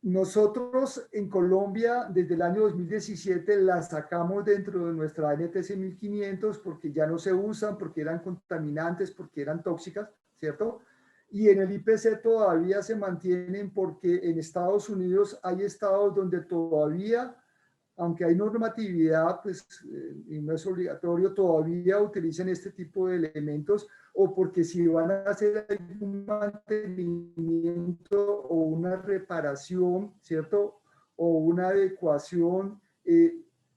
Nosotros en Colombia desde el año 2017 las sacamos dentro de nuestra NTC 1500 porque ya no se usan, porque eran contaminantes, porque eran tóxicas, ¿cierto? Y en el IPC todavía se mantienen porque en Estados Unidos hay estados donde todavía, aunque hay normatividad, pues y no es obligatorio, todavía utilizan este tipo de elementos, o porque si van a hacer algún mantenimiento o una reparación, ¿cierto? O una adecuación,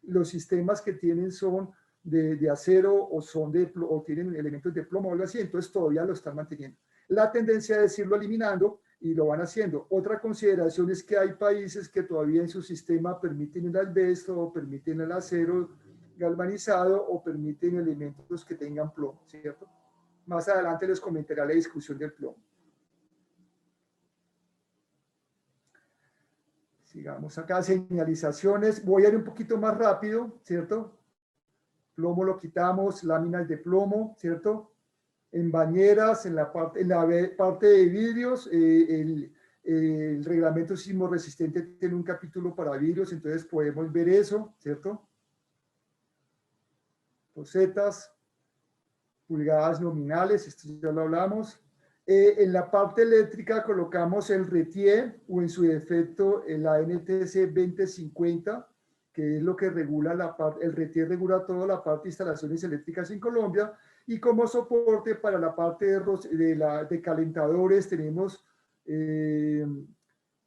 los sistemas que tienen son de acero o o tienen elementos de plomo o algo así, entonces todavía lo están manteniendo. La tendencia es irlo eliminando y lo van haciendo. Otra consideración es que hay países que todavía en su sistema permiten el asbesto o permiten el acero galvanizado o permiten elementos que tengan plomo, ¿cierto? Más adelante les comentaré la discusión del plomo. Sigamos acá, señalizaciones. Voy a ir un poquito más rápido, ¿cierto? Plomo lo quitamos, láminas de plomo, ¿cierto? En bañeras, en la parte de vidrios, el reglamento sismo resistente tiene un capítulo para vidrios, entonces podemos ver eso, ¿cierto? Rosetas, pulgadas nominales, esto ya lo hablamos. En la parte eléctrica colocamos el RETIE o en su defecto la NTC 2050, que es lo que regula la parte, el RETIE regula toda la parte de instalaciones eléctricas en Colombia, y como soporte para la parte de calentadores tenemos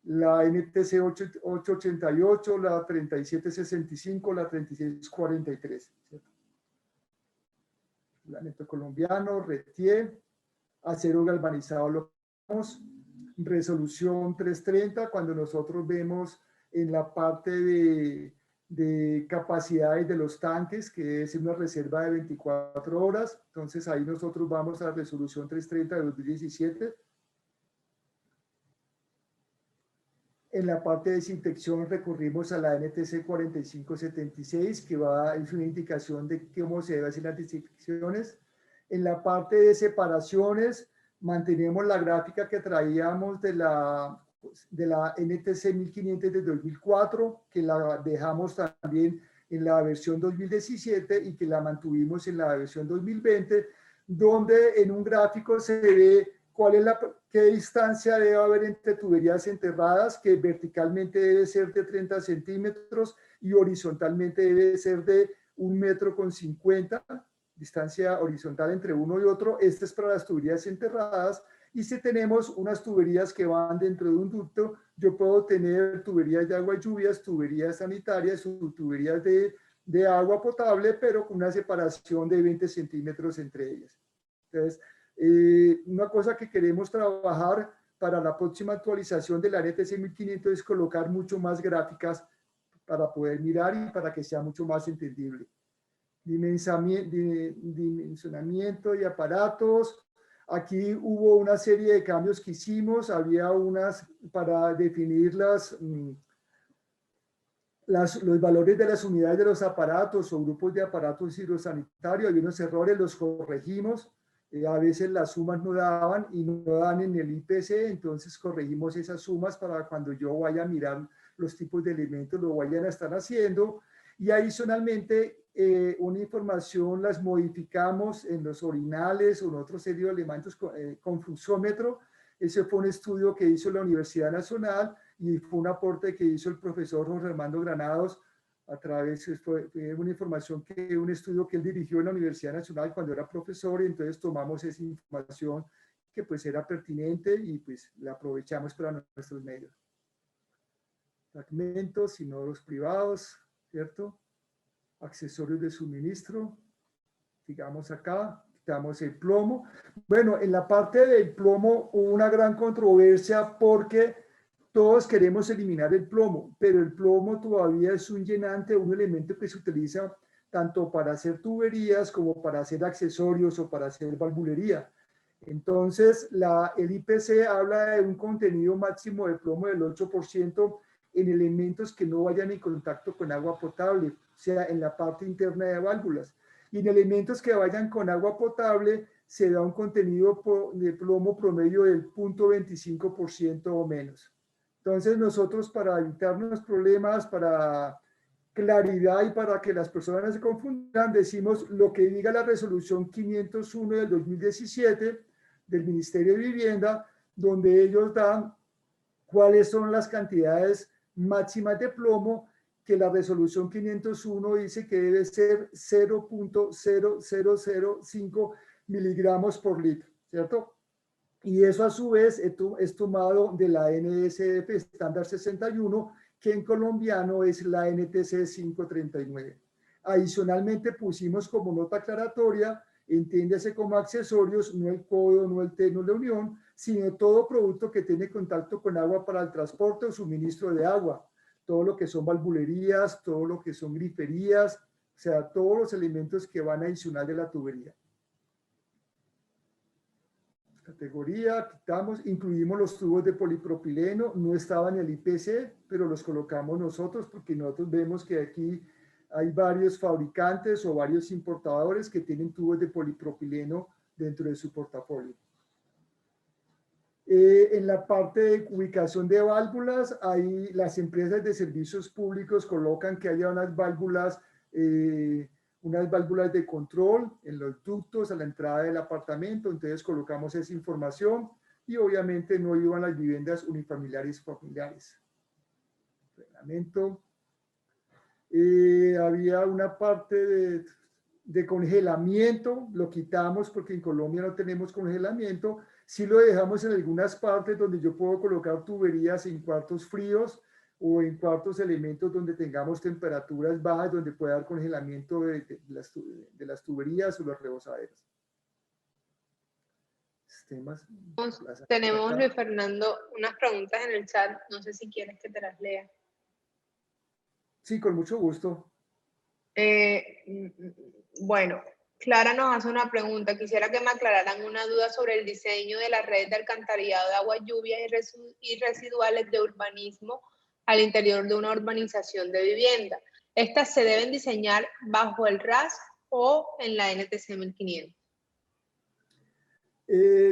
la NTC 888, la 3765, la 3643, ¿cierto? Reglamento colombiano, RETIE, acero galvanizado lo vemos, resolución 330, cuando nosotros vemos en la parte de capacidades de los tanques, que es una reserva de 24 horas, entonces ahí nosotros vamos a la resolución 330 de 2017. En la parte de desinfección recurrimos a la NTC 4576, que es una indicación de cómo se deben hacer las desinfecciones. En la parte de separaciones, mantenemos la gráfica que traíamos de la NTC 1500 de 2004, que la dejamos también en la versión 2017 y que la mantuvimos en la versión 2020, donde en un gráfico se ve qué distancia debe haber entre tuberías enterradas, que verticalmente debe ser de 30 centímetros y horizontalmente debe ser de 1,50 m, distancia horizontal entre uno y otro. Esta es para las tuberías enterradas. Y si tenemos unas tuberías que van dentro de un ducto, yo puedo tener tuberías de agua y lluvias, tuberías sanitarias o tuberías de agua potable, pero con una separación de 20 centímetros entre ellas. Entonces, una cosa que queremos trabajar para la próxima actualización de la NTC 1500 es colocar mucho más gráficas para poder mirar y para que sea mucho más entendible. Dimensionamiento y aparatos. Aquí hubo una serie de cambios que hicimos. Había unas para definir los valores de las unidades de los aparatos o grupos de aparatos hidrosanitarios. Había unos errores, los corregimos. A veces las sumas no daban y no dan en el IPC, entonces corregimos esas sumas para cuando yo vaya a mirar los tipos de elementos lo vayan a estar haciendo. Y adicionalmente, una información las modificamos en los orinales o en otro serie de elementos con fluxómetro. Ese fue un estudio que hizo la Universidad Nacional y fue un aporte que hizo el profesor Jorge Armando Granados a través, fue una información un estudio que él dirigió en la Universidad Nacional cuando era profesor, y entonces tomamos esa información que pues era pertinente y pues la aprovechamos para nuestros medios. Fragmentos, inodoros privados, ¿cierto? Accesorios de suministro, digamos acá, quitamos el plomo. Bueno, en la parte del plomo hubo una gran controversia porque todos queremos eliminar el plomo, pero el plomo todavía es un llenante, un elemento que se utiliza tanto para hacer tuberías como para hacer accesorios o para hacer valvulería. Entonces, el IPC habla de un contenido máximo de plomo del 8% en elementos que no vayan en contacto con agua potable, o sea, en la parte interna de válvulas. Y en elementos que vayan con agua potable se da un contenido de plomo promedio del 0.25% o menos. Entonces nosotros, para evitarnos problemas, para claridad y para que las personas no se confundan, decimos lo que diga la resolución 501 del 2017 del Ministerio de Vivienda, donde ellos dan cuáles son las cantidades máximas de plomo, que la resolución 501 dice que debe ser 0.0005 miligramos por litro, ¿cierto? Y eso a su vez es tomado de la NSF estándar 61, que en colombiano es la NTC 539. Adicionalmente pusimos como nota aclaratoria, entiéndase como accesorios, no el codo, no el té, no la unión, sino todo producto que tiene contacto con agua para el transporte o suministro de agua. Todo lo que son valvulerías, todo lo que son griferías, o sea, todos los elementos que van adicional de la tubería. Categoría, quitamos, incluimos los tubos de polipropileno, no estaban en el IPC, pero los colocamos nosotros porque nosotros vemos que aquí hay varios fabricantes o varios importadores que tienen tubos de polipropileno dentro de su portafolio. En la parte de ubicación de válvulas, ahí las empresas de servicios públicos colocan que haya unas válvulas de control en los ductos a la entrada del apartamento, entonces colocamos esa información y obviamente no iban las viviendas unifamiliares y familiares. Reglamento. Había una parte de congelamiento, lo quitamos porque en Colombia no tenemos congelamiento, sí lo dejamos en algunas partes donde yo puedo colocar tuberías en cuartos fríos o en cuartos elementos donde tengamos temperaturas bajas, donde pueda haber congelamiento de las tuberías o los rebosaderos. Sistemas.
Tenemos, Luis Fernando, unas preguntas en el chat, no sé si quieres que te las lea.
Sí, con mucho gusto.
Bueno, Clara nos hace una pregunta. Quisiera que me aclararan una duda sobre el diseño de la red de alcantarillado de agua lluvia y residuales de urbanismo al interior de una urbanización de vivienda. ¿Estas se deben diseñar bajo el RAS o en la NTC 1500?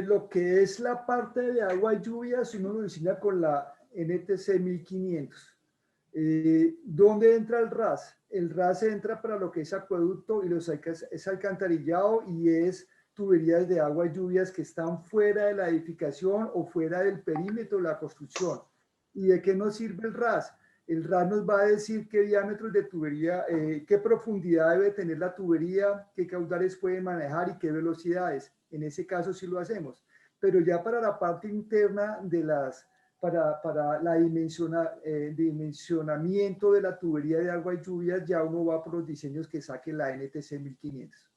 Lo que es la parte de agua y lluvia, si uno lo diseña con la NTC 1500. ¿Dónde entra el RAS? El RAS entra para lo que es acueducto y es alcantarillado y es tuberías de agua y lluvias que están fuera de la edificación o fuera del perímetro de la construcción. ¿Y de qué nos sirve el RAS? El RAS nos va a decir qué diámetros de tubería, qué profundidad debe tener la tubería, qué caudales puede manejar y qué velocidades. En ese caso sí lo hacemos. Pero ya para la parte interna de para la dimensionamiento de la tubería de agua y lluvias, ya uno va por los diseños que saque la NTC 1500.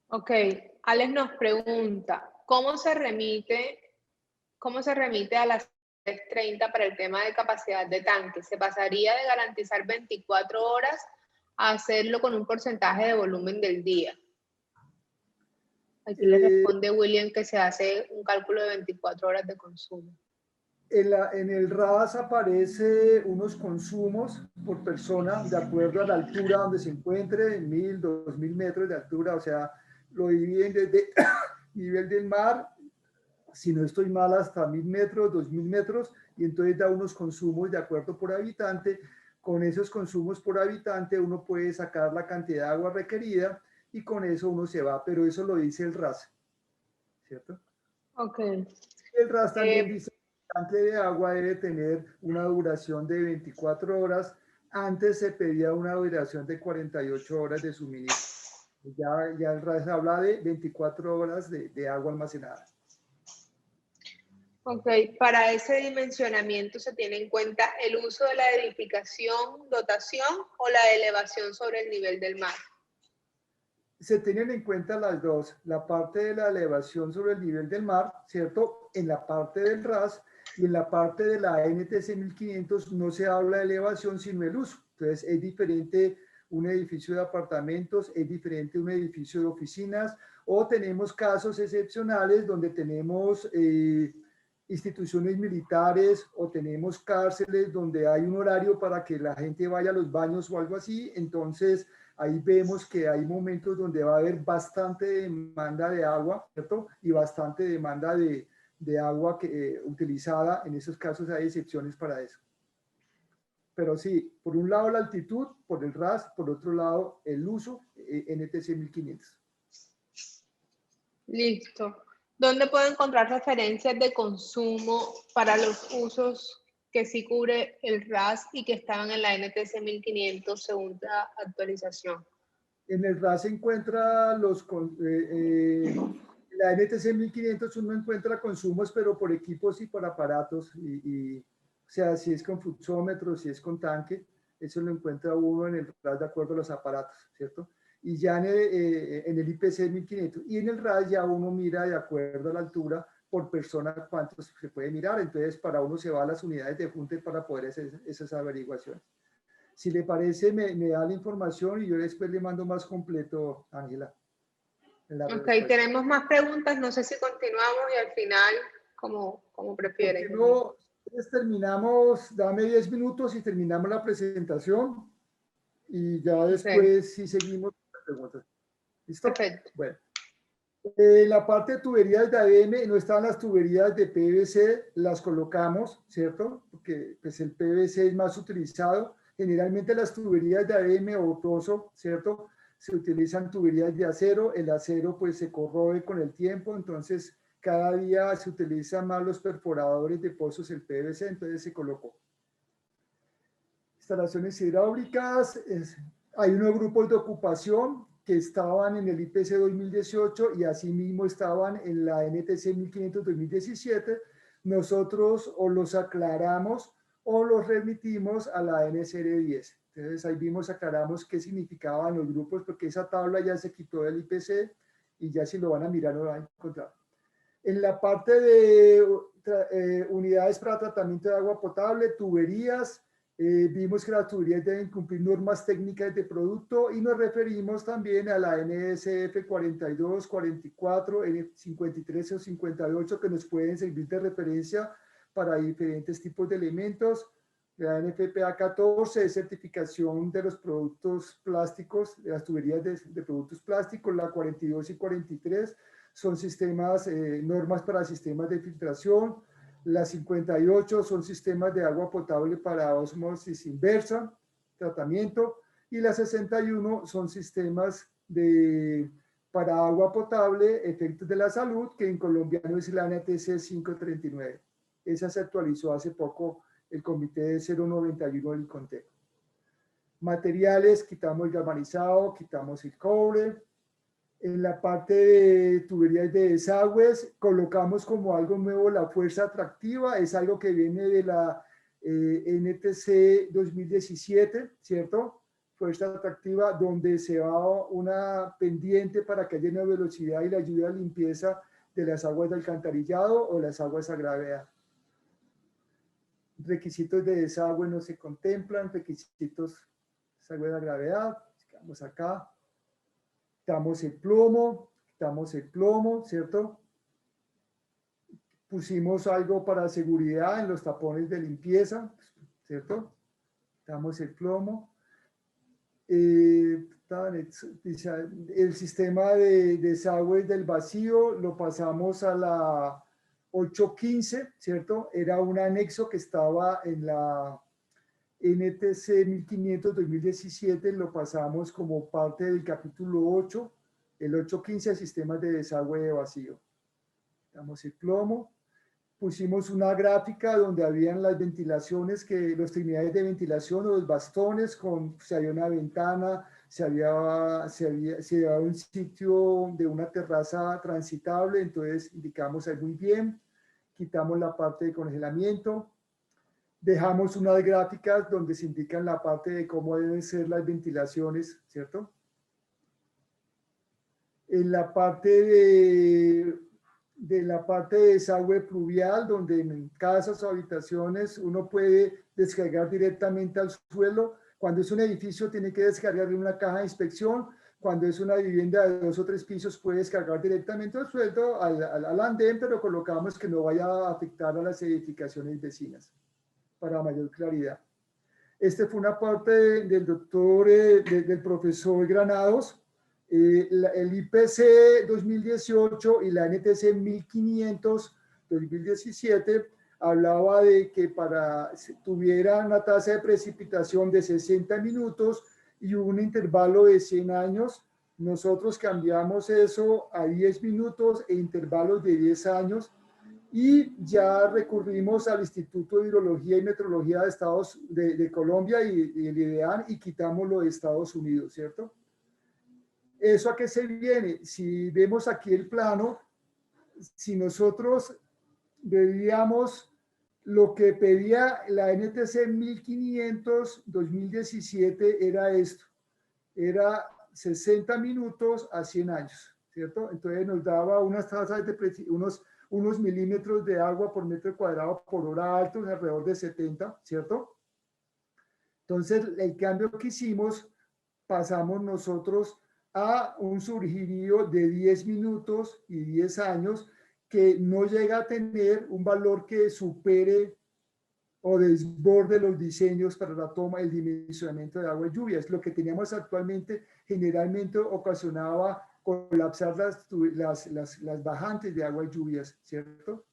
Ok, Alex nos pregunta, ¿cómo se remite a las 330 para el tema de capacidad de tanque? ¿Se pasaría de garantizar 24 horas a hacerlo con un porcentaje de volumen del día? Aquí le responde William que se hace un cálculo de 24 horas de consumo.
En el RAS aparece unos consumos por persona de acuerdo a la altura donde se encuentre, 1000, 2000 metros de altura, o sea, lo dividen desde nivel del mar si no estoy mal, hasta 1000 metros, 2000 metros, y entonces da unos consumos de acuerdo por habitante. Con esos consumos por habitante uno puede sacar la cantidad de agua requerida y con eso uno se va, pero eso lo dice el RAS, ¿cierto?
Ok.
El RAS también
Eh,
dice que el tanque de agua debe tener una duración de 24 horas. Antes se pedía una duración de 48 horas de suministro. Ya el RAS habla de 24 horas de agua almacenada.
ok, para ese dimensionamiento se tiene en cuenta el uso de la edificación, dotación o la elevación sobre el nivel del mar.
Se tienen en cuenta las dos, la parte de la elevación sobre el nivel del mar, ¿cierto? En la parte del RAS y en la parte de la NTC 1500 no se habla de elevación sino el uso. Entonces es diferente un edificio de apartamentos, es diferente un edificio de oficinas, o tenemos casos excepcionales donde tenemos instituciones militares o tenemos cárceles donde hay un horario para que la gente vaya a los baños o algo así. Entonces ahí vemos que hay momentos donde va a haber bastante demanda de agua, ¿cierto? Y bastante demanda de agua utilizada. En esos casos hay excepciones para eso. Pero sí, por un lado la altitud, por el RAS, por otro lado el uso, NTC 1500.
Listo. ¿Dónde puedo encontrar referencias de consumo para los usos que sí cubre el RAS y que estaban en la NTC 1500 segunda actualización?
En el RAS se encuentra la NTC 1500 uno encuentra consumos, pero por equipos y por aparatos. O sea, si es con fluxómetro, si es con tanque, eso lo encuentra uno en el RAS de acuerdo a los aparatos, ¿cierto? Y ya en el IPC 1500 y en el RAS ya uno mira de acuerdo a la altura por persona cuántos se puede mirar. Entonces, para uno se va a las unidades de junte para poder hacer esas averiguaciones. Si le parece, me da la información y yo después le mando más completo, Ángela, en la
Ok,
respuesta.
tenemos más preguntas. No sé si continuamos y al final, como
¿Por qué
prefieren.
no? Entonces terminamos, dame 10 minutos y terminamos la presentación y ya
Ok,
después sí seguimos con las preguntas. ¿Listo?
perfecto.
Bueno. La parte de tuberías de ADM, no estaban las tuberías de PVC, las colocamos, ¿cierto? Porque pues, el PVC es más utilizado. Generalmente las tuberías de ADM o trozo, ¿cierto? Se utilizan tuberías de acero, el acero pues se corroe con el tiempo, entonces cada día se utilizan más los perforadores de pozos, el PVC, entonces se colocó. Instalaciones hidráulicas, hay unos grupos de ocupación que estaban en el IPC 2018 y asimismo estaban en la NTC 1500 2017. Nosotros o los aclaramos o los remitimos a la NSR 10. Entonces ahí vimos, aclaramos qué significaban los grupos, porque esa tabla ya se quitó del IPC y ya si lo van a mirar no lo van a encontrar. En la parte de unidades para tratamiento de agua potable, tuberías, vimos que las tuberías deben cumplir normas técnicas de producto y nos referimos también a la NSF 42, 44, N53 o 58 que nos pueden servir de referencia para diferentes tipos de elementos. La NFPA 14 es certificación de los productos plásticos, de las tuberías de productos plásticos, la 42 y 43 son sistemas, normas para sistemas de filtración. Las 58 son sistemas de agua potable para ósmosis inversa, tratamiento. Y las 61 son sistemas para agua potable, efectos de la salud, que en colombiano es la NTC 539. Esa se actualizó hace poco el comité de 091 del ICONTEC. Materiales, quitamos el galvanizado, quitamos el cobre. En la parte de tuberías de desagües, colocamos como algo nuevo la fuerza atractiva, es algo que viene de la NTC 2017, ¿cierto? Fuerza atractiva, donde se va una pendiente para que haya una velocidad y la ayuda a limpieza de las aguas de alcantarillado o las aguas a gravedad. Requisitos de desagüe no se contemplan, requisitos de desagüe de gravedad, vamos acá. Quitamos el plomo, ¿cierto? Pusimos algo para seguridad en los tapones de limpieza, ¿cierto? Quitamos el plomo. El sistema de desagüe del vacío lo pasamos a la 815, ¿cierto? Era un anexo que estaba en la NTC 1500-2017, lo pasamos como parte del capítulo 8, el 815, sistemas de desagüe de vacío. Damos el plomo. Pusimos una gráfica donde habían las ventilaciones, los trinidades de ventilación o los bastones, si había una ventana, si había un sitio de una terraza transitable, entonces indicamos ahí muy bien. Quitamos la parte de congelamiento. Dejamos unas gráficas donde se indican la parte de cómo deben ser las ventilaciones, ¿cierto? En la parte de la parte de desagüe pluvial, donde en casas o habitaciones uno puede descargar directamente al suelo. Cuando es un edificio tiene que descargar en una caja de inspección. Cuando es una vivienda de 2 o 3 pisos puede descargar directamente al suelo, al andén, pero colocamos que no vaya a afectar a las edificaciones vecinas para mayor claridad. Este fue una parte del doctor, del profesor Granados. El IPC 2018 y la NTC 1500 2017 hablaba de que para tuviera una tasa de precipitación de 60 minutos y un intervalo de 100 años. Nosotros cambiamos eso a 10 minutos e intervalos de 10 años y ya recurrimos al Instituto de Hidrología y Meteorología de Colombia y el IDEAN y quitamos lo de Estados Unidos, ¿cierto? ¿Eso a qué se viene? Si vemos aquí el plano, si nosotros veíamos lo que pedía la NTC 1500 2017 era esto, era 60 minutos a 100 años, ¿cierto? Entonces nos daba unas tasas unos milímetros de agua por metro cuadrado por hora altos, alrededor de 70, ¿cierto? Entonces, el cambio que hicimos, pasamos nosotros a un surgirío de 10 minutos y 10 años que no llega a tener un valor que supere o desborde los diseños para la toma, el dimensionamiento de agua y lluvias. Lo que teníamos actualmente generalmente ocasionaba colapsar las bajantes de agua y lluvias, ¿cierto?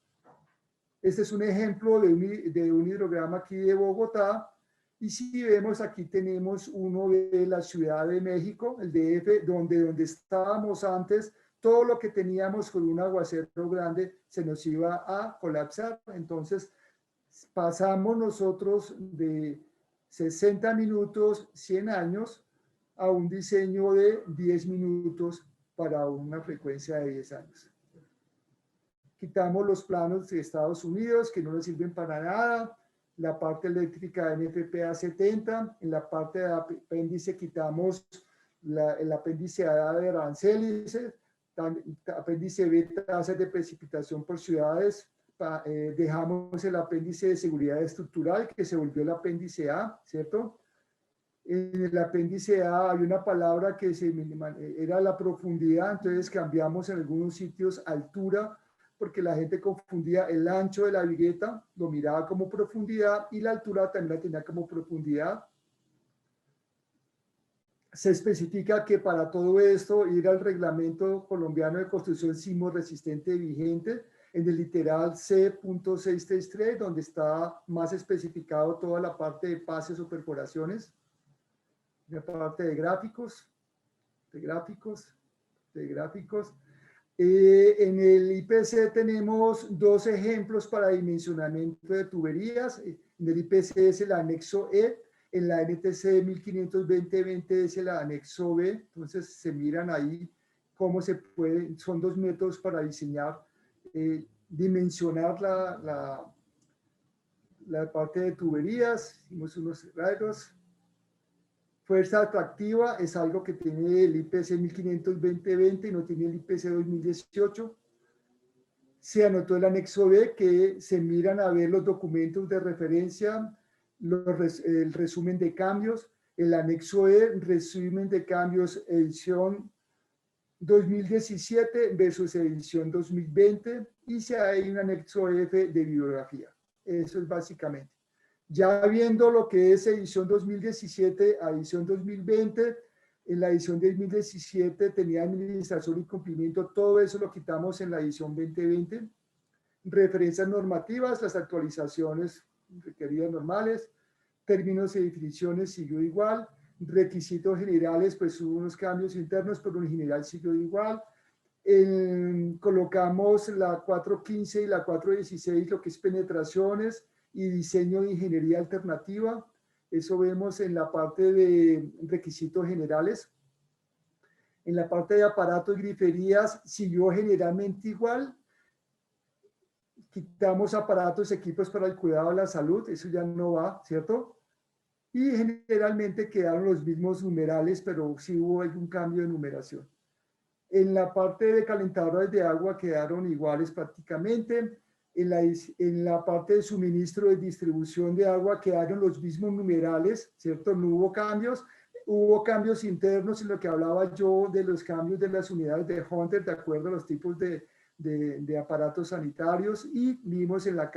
Este es un ejemplo de un hidrograma aquí de Bogotá. Y si vemos, aquí tenemos uno de la Ciudad de México, el DF, donde estábamos antes, todo lo que teníamos con un aguacero grande se nos iba a colapsar. Entonces, pasamos nosotros de 60 minutos, 100 años, a un diseño de 10 minutos para una frecuencia de 10 años. Quitamos los planos de Estados Unidos que no nos sirven para nada, la parte eléctrica de NFPA 70, en la parte de apéndice quitamos el apéndice A de aranceles, apéndice B, tasas de precipitación por ciudades, dejamos el apéndice de seguridad estructural que se volvió el apéndice A, ¿cierto? En el apéndice A había una palabra que era la profundidad, entonces cambiamos en algunos sitios altura, porque la gente confundía el ancho de la vigueta, lo miraba como profundidad y la altura también la tenía como profundidad. Se especifica que para todo esto ir al reglamento colombiano de construcción sismo resistente vigente en el literal C.633, donde está más especificado toda la parte de pases o perforaciones, la parte de gráficos. En el IPC tenemos 2 ejemplos para dimensionamiento de tuberías. En el IPC es el anexo E, en la NTC 1520-20 es el anexo B. Entonces se miran ahí cómo se puede, son 2 métodos para diseñar, dimensionar la parte de tuberías. Hicimos unos rayos. Fuerza atractiva es algo que tiene el IPC 1520-20 y no tiene el IPC 2018. Se anotó el anexo B, que se miran a ver los documentos de referencia, el resumen de cambios. El anexo E, resumen de cambios, edición 2017 versus edición 2020. Y si hay un anexo F de bibliografía. Eso es básicamente. Ya viendo lo que es edición 2017 a edición 2020, en la edición 2017 tenía administración y cumplimiento, todo eso lo quitamos en la edición 2020. referencias normativas, las actualizaciones requeridas normales, términos y definiciones siguió igual, requisitos generales, pues hubo unos cambios internos, pero en general siguió igual. Colocamos la 4.15 y la 4.16, lo que es penetraciones y diseño de ingeniería alternativa. Eso vemos en la parte de requisitos generales. En la parte de aparatos y griferías siguió generalmente igual. Quitamos aparatos, equipos para el cuidado de la salud, eso ya no va, ¿cierto? Y generalmente quedaron los mismos numerales, pero sí hubo algún cambio de numeración. En la parte de calentadores de agua quedaron iguales prácticamente. En la parte de suministro de distribución de agua quedaron los mismos numerales, ¿cierto? No hubo cambios. Hubo cambios internos en lo que hablaba yo de los cambios de las unidades de Hunter de acuerdo a los tipos de aparatos sanitarios, y vimos en la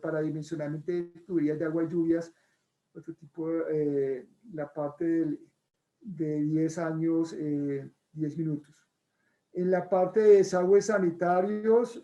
para dimensionamiento de tuberías de agua y lluvias, otro tipo, la parte de 10 años, 10 minutos. En la parte de desagües sanitarios,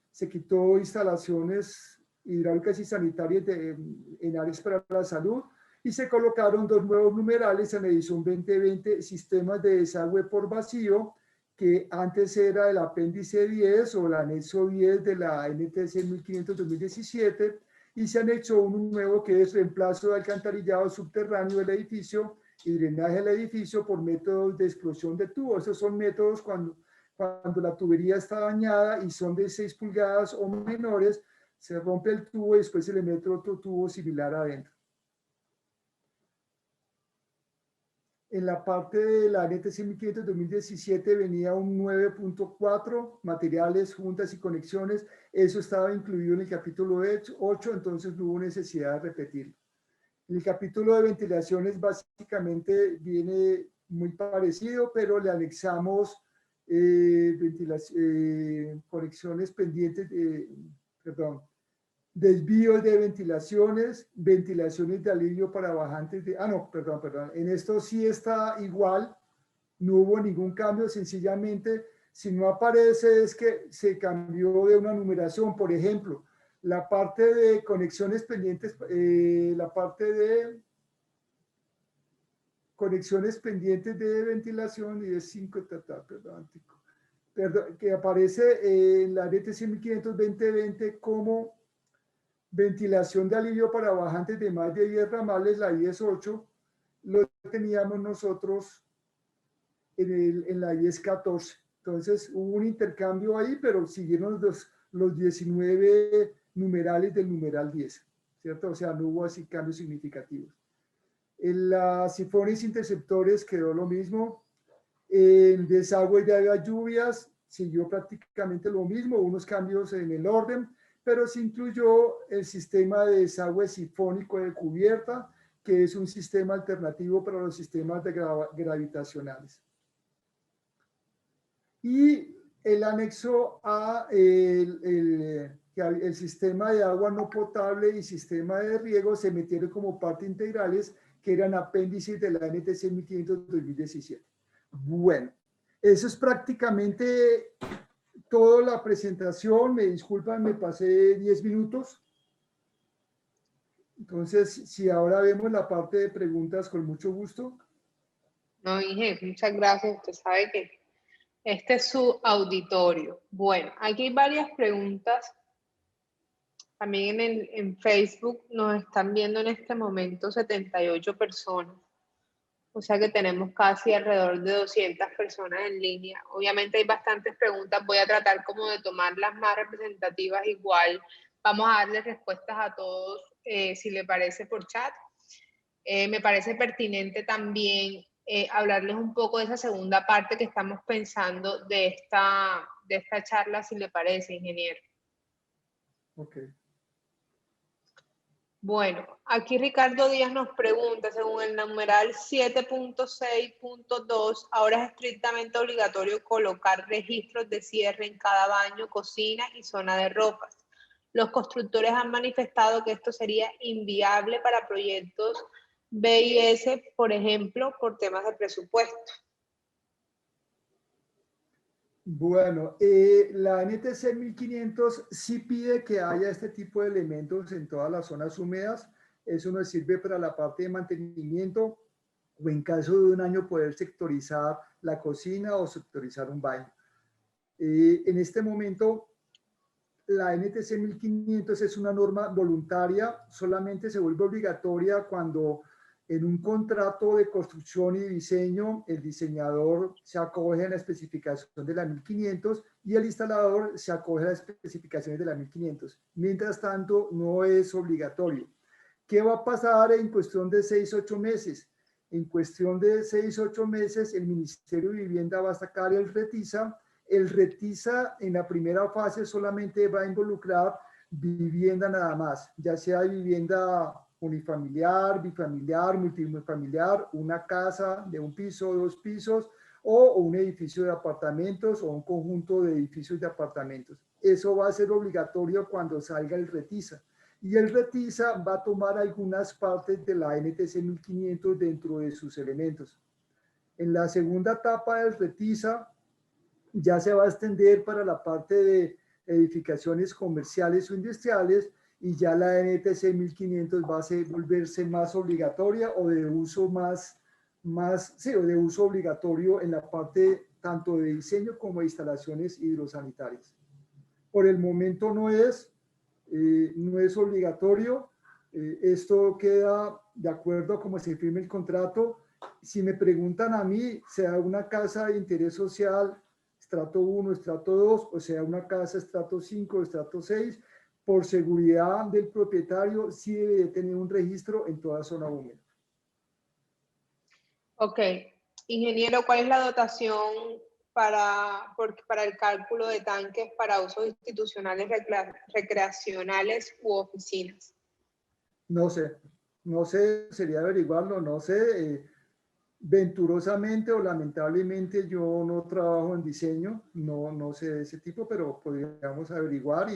se quitó instalaciones hidráulicas y sanitarias en áreas para la salud, y se colocaron dos nuevos numerales en la edición 2020, sistemas de desagüe por vacío, que antes era el apéndice 10 o el anexo 10 de la NTC 1500-2017, y se anexó un nuevo que es reemplazo de alcantarillado subterráneo del edificio y drenaje del edificio por métodos de explosión de tubos. Esos son métodos cuando la tubería está dañada y son de 6 pulgadas o menores, se rompe el tubo y después se le mete otro tubo similar adentro. En la parte de la NTC 1500-2017 venía un 9.4, materiales, juntas y conexiones. Eso estaba incluido en el capítulo 8, entonces no hubo necesidad de repetirlo. El capítulo de ventilaciones básicamente viene muy parecido, pero le anexamos conexiones pendientes, desvíos de ventilaciones, ventilaciones de alivio para bajantes de... perdón. En esto sí está igual, no hubo ningún cambio, sencillamente, si no aparece es que se cambió de una numeración. Por ejemplo, la parte de conexiones pendientes, la parte de conexiones pendientes de ventilación y de 5, perdón, que aparece en la NTC 1500-2020 como ventilación de alivio para bajantes de más de 10 ramales, la 10.8, lo teníamos nosotros en la 10.14. Entonces hubo un intercambio ahí, pero siguieron los 19 numerales del numeral 10, ¿cierto? O sea, no hubo así cambios significativos. En las sifones interceptores quedó lo mismo. El desagüe de agua lluvias siguió prácticamente lo mismo, unos cambios en el orden, pero se incluyó el sistema de desagüe sifónico de cubierta, que es un sistema alternativo para los sistemas gravitacionales. Y el anexo a el sistema de agua no potable y sistema de riego se metieron como parte integrales, que eran apéndices de la NTC 1500-2017. Bueno, eso es prácticamente toda la presentación. Me disculpan, me pasé 10 minutos. Entonces, si ahora vemos la parte de preguntas, con mucho gusto.
No, Inge, muchas gracias. Usted sabe que este es su auditorio. Bueno, aquí hay varias preguntas. También en Facebook nos están viendo en este momento 78 personas. O sea que tenemos casi alrededor de 200 personas en línea. Obviamente hay bastantes preguntas. Voy a tratar como de tomar las más representativas igual. Vamos a darle respuestas a todos, si le parece, por chat. Me parece pertinente también hablarles un poco de esa segunda parte que estamos pensando de esta charla, si le parece, ingeniero.
Ok.
Bueno, aquí Ricardo Díaz nos pregunta, según el numeral 7.6.2, ahora es estrictamente obligatorio colocar registros de cierre en cada baño, cocina y zona de ropas. Los constructores han manifestado que esto sería inviable para proyectos BIS, por ejemplo, por temas de presupuesto.
Bueno, la NTC 1500 sí pide que haya este tipo de elementos en todas las zonas húmedas. Eso nos sirve para la parte de mantenimiento o en caso de un año poder sectorizar la cocina o sectorizar un baño. En este momento, la NTC 1500 es una norma voluntaria, solamente se vuelve obligatoria cuando en un contrato de construcción y diseño el diseñador se acoge a la especificación de la 1500 y el instalador se acoge a las especificaciones de la 1500. Mientras tanto, no es obligatorio. ¿Qué va a pasar en cuestión de 6-8 meses? En cuestión de 6-8 meses, el Ministerio de Vivienda va a sacar el RETISA. El RETISA en la primera fase solamente va a involucrar vivienda nada más, ya sea vivienda unifamiliar, bifamiliar, multifamiliar, una casa de un piso, 2 pisos, o un edificio de apartamentos o un conjunto de edificios de apartamentos. Eso va a ser obligatorio cuando salga el RETISA. Y el RETISA va a tomar algunas partes de la NTC 1500 dentro de sus elementos. En la segunda etapa del RETISA ya se va a extender para la parte de edificaciones comerciales o industriales y ya la NTC 1500 va a volverse más obligatoria o de uso sí, o de uso obligatorio en la parte tanto de diseño como de instalaciones hidrosanitarias. Por el momento no es obligatorio. Esto queda de acuerdo a cómo se firme el contrato. Si me preguntan a mí, sea una casa de interés social, estrato 1, estrato 2, o sea una casa estrato 5, estrato 6, por seguridad del propietario, sí debe de tener un registro en toda zona húmeda.
Ok. Ingeniero, ¿cuál es la dotación para el cálculo de tanques para usos institucionales, recreacionales u oficinas?
No sé, sería averiguarlo, no sé. Venturosamente o lamentablemente yo no trabajo en diseño, no sé de ese tipo, pero podríamos averiguar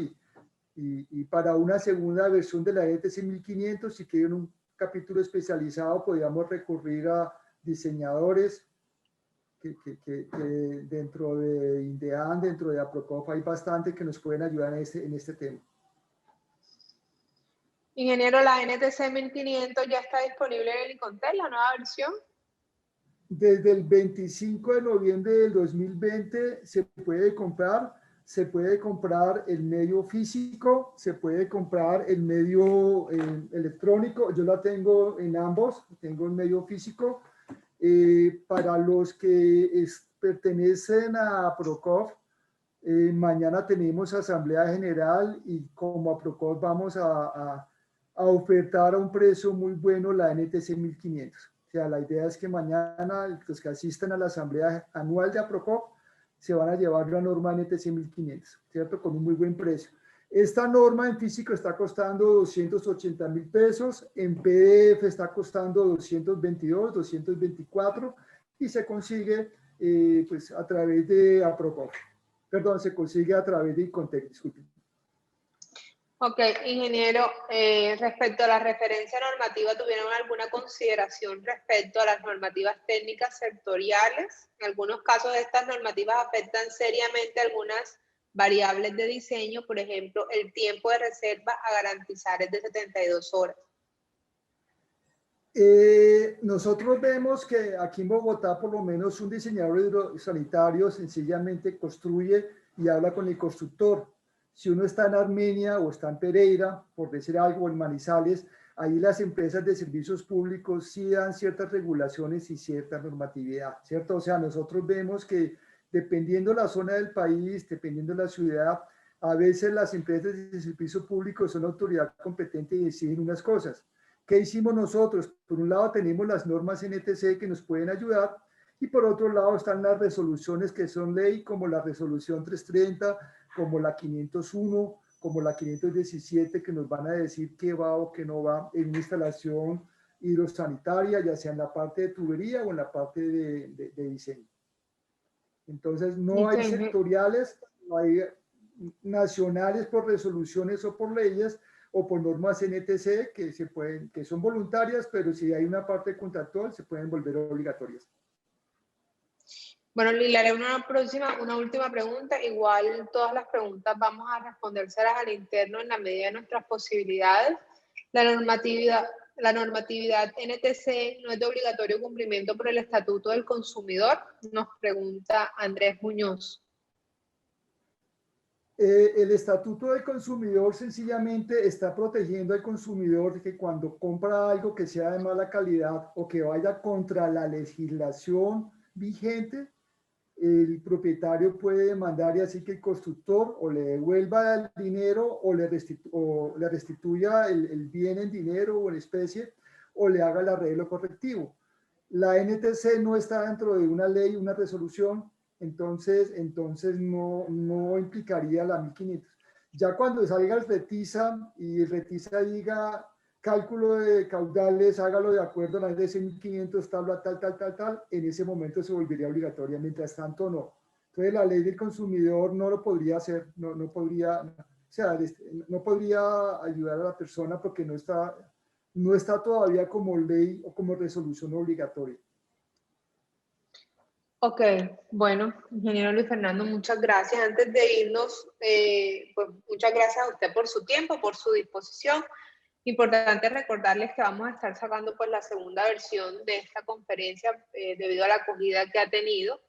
y para una segunda versión de la NTC 1500, si quieren un capítulo especializado, podríamos recurrir a diseñadores que dentro de INDEAN, dentro de APROCOF hay bastante que nos pueden ayudar en este tema.
Ingeniero, la NTC 1500 ya está disponible en el Incontel, la nueva versión.
Desde el 25 de noviembre del 2020 se puede comprar el medio físico, se puede comprar el medio electrónico. Yo la tengo en ambos, tengo el medio físico. Para los que pertenecen a Procof, mañana tenemos asamblea general y como a Procof vamos a ofertar a un precio muy bueno la NTC 1500. O sea, la idea es que mañana los que asistan a la asamblea anual de APROCOP se van a llevar la norma NTC 1500, ¿cierto? Con un muy buen precio. Esta norma en físico está costando 280.000 pesos, en PDF está costando 222, 224 y se consigue pues a través de APROCOP. Perdón, se consigue a través de Incontec, disculpen.
Ok, ingeniero, respecto a la referencia normativa, ¿tuvieron alguna consideración respecto a las normativas técnicas sectoriales? En algunos casos estas normativas afectan seriamente algunas variables de diseño, por ejemplo, el tiempo de reserva a garantizar es de 72 horas.
Nosotros vemos que aquí en Bogotá por lo menos un diseñador hidrosanitario sencillamente construye y habla con el constructor. Si uno está en Armenia o está en Pereira, por decir algo, en Manizales, ahí las empresas de servicios públicos sí dan ciertas regulaciones y cierta normatividad, ¿cierto? O sea, nosotros vemos que dependiendo la zona del país, dependiendo la ciudad, a veces las empresas de servicio público son autoridad competente y deciden unas cosas. ¿Qué hicimos nosotros? Por un lado tenemos las normas NTC que nos pueden ayudar y por otro lado están las resoluciones que son ley, como la resolución 330, como la 501, como la 517, que nos van a decir qué va o qué no va en una instalación hidrosanitaria, ya sea en la parte de tubería o en la parte de diseño. Entonces no hay sectoriales, no hay nacionales por resoluciones o por leyes, o por normas NTC que son voluntarias, pero si hay una parte contractual se pueden volver obligatorias.
Bueno, le haré una última pregunta. Igual todas las preguntas vamos a respondérselas al interno en la medida de nuestras posibilidades. La normatividad NTC no es de obligatorio cumplimiento por el Estatuto del Consumidor, nos pregunta Andrés Muñoz.
El Estatuto del Consumidor sencillamente está protegiendo al consumidor de que cuando compra algo que sea de mala calidad o que vaya contra la legislación vigente, el propietario puede demandar y así que el constructor o le devuelva el dinero o le restituya el bien en dinero o en especie o le haga el arreglo correctivo. La NTC no está dentro de una ley, una resolución, entonces no implicaría la 1500. Ya cuando salga el RETISA y el RETISA diga cálculo de caudales, hágalo de acuerdo a la NTC 1500, tabla tal, en ese momento se volvería obligatoria, mientras tanto no. Entonces la ley del consumidor no lo podría hacer, no podría, o sea, no podría ayudar a la persona porque no está todavía como ley o como resolución obligatoria.
Ok, bueno, ingeniero Luis Fernando, muchas gracias. Antes de irnos, pues muchas gracias a usted por su tiempo, por su disposición. Importante recordarles que vamos a estar sacando pues la segunda versión de esta conferencia debido a la acogida que ha tenido.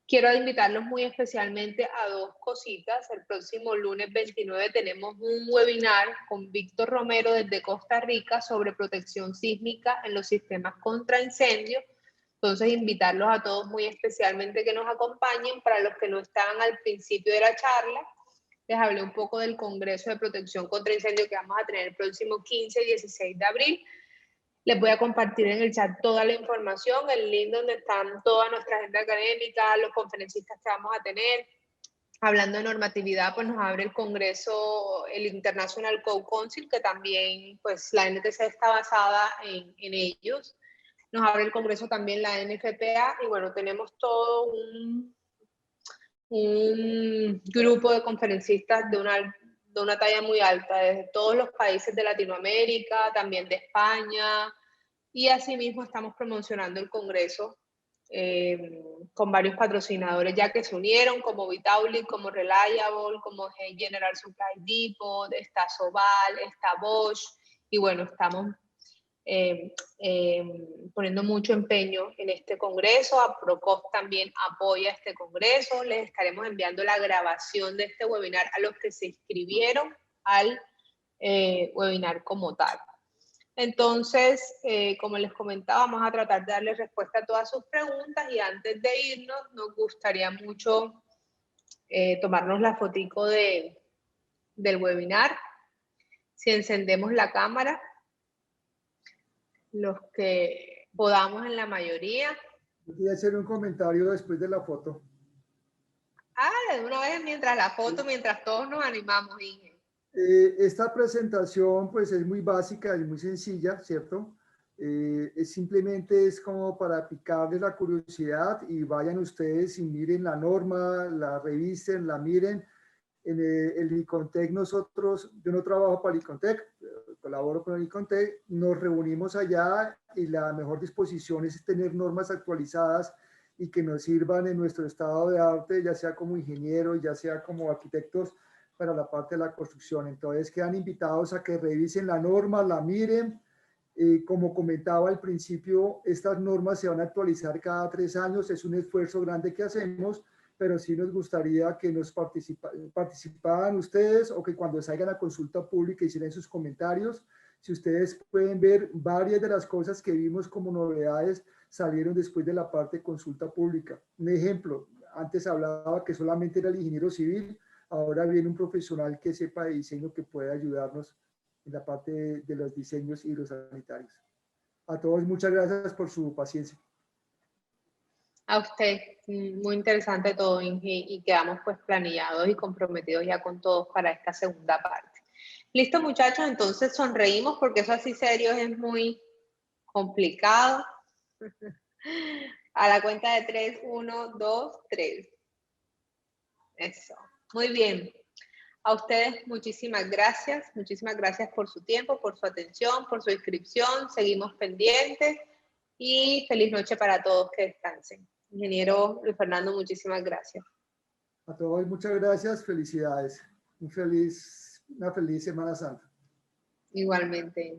Quiero invitarlos muy especialmente a dos cositas. El próximo lunes 29 tenemos un webinar con Víctor Romero desde Costa Rica sobre protección sísmica en los sistemas contra incendios. Entonces, invitarlos a todos muy especialmente que nos acompañen. Para los que no estaban al principio de la charla, les hablé un poco del Congreso de Protección contra Incendios que vamos a tener el próximo 15 y 16 de abril. Les voy a compartir en el chat toda la información, el link donde están toda nuestra agenda académica, los conferencistas que vamos a tener. Hablando de normatividad, pues nos abre el Congreso, el International Code Council, que también, pues la NTC está basada en ellos. Nos abre el Congreso también la NFPA y bueno, tenemos todo un grupo de conferencistas de una talla muy alta, desde todos los países de Latinoamérica, también de España, y asimismo estamos promocionando el Congreso con varios patrocinadores ya que se unieron, como Vitauli, como Reliable, como General Supply Depot, está Sobal, está Bosch, y bueno, estamos poniendo mucho empeño en este congreso. APROCOF también apoya este congreso. Les estaremos enviando la grabación de este webinar a los que se inscribieron al webinar como tal. Entonces, como les comentaba, vamos a tratar de darles respuesta a todas sus preguntas y antes de irnos nos gustaría mucho tomarnos la fotico del webinar. Si encendemos la cámara, los que podamos en la mayoría.
Voy a hacer un comentario después de la foto.
De una vez mientras la foto, mientras todos nos animamos, Inge.
Esta presentación pues es muy básica y muy sencilla, ¿cierto? Simplemente es como para picarles la curiosidad y vayan ustedes y miren la norma, la revisen, la miren. En el ICONTEC yo no trabajo para el ICONTEC, colaboro con el ICONTEC, nos reunimos allá y la mejor disposición es tener normas actualizadas y que nos sirvan en nuestro estado de arte, ya sea como ingenieros, ya sea como arquitectos, para la parte de la construcción. Entonces quedan invitados a que revisen la norma, la miren. Como comentaba al principio, estas normas se van a actualizar cada 3 años, es un esfuerzo grande que hacemos, pero sí nos gustaría que nos participaran ustedes o que cuando salgan a consulta pública hicieran sus comentarios. Si ustedes pueden ver, varias de las cosas que vimos como novedades salieron después de la parte de consulta pública. Un ejemplo, antes hablaba que solamente era el ingeniero civil, ahora viene un profesional que sepa de diseño que puede ayudarnos en la parte de los diseños hidrosanitarios. A todos muchas gracias por su paciencia.
A usted, muy interesante todo, Inge, y quedamos pues planillados y comprometidos ya con todos para esta segunda parte. Listo, muchachos, entonces sonreímos porque eso así serio es muy complicado. A la cuenta de 3, 1, 2, 3. Eso, muy bien. A ustedes muchísimas gracias por su tiempo, por su atención, por su inscripción, seguimos pendientes y feliz noche para todos, que descansen. Ingeniero Luis Fernando, muchísimas gracias.
A todos muchas gracias, felicidades. Una feliz Semana Santa.
Igualmente.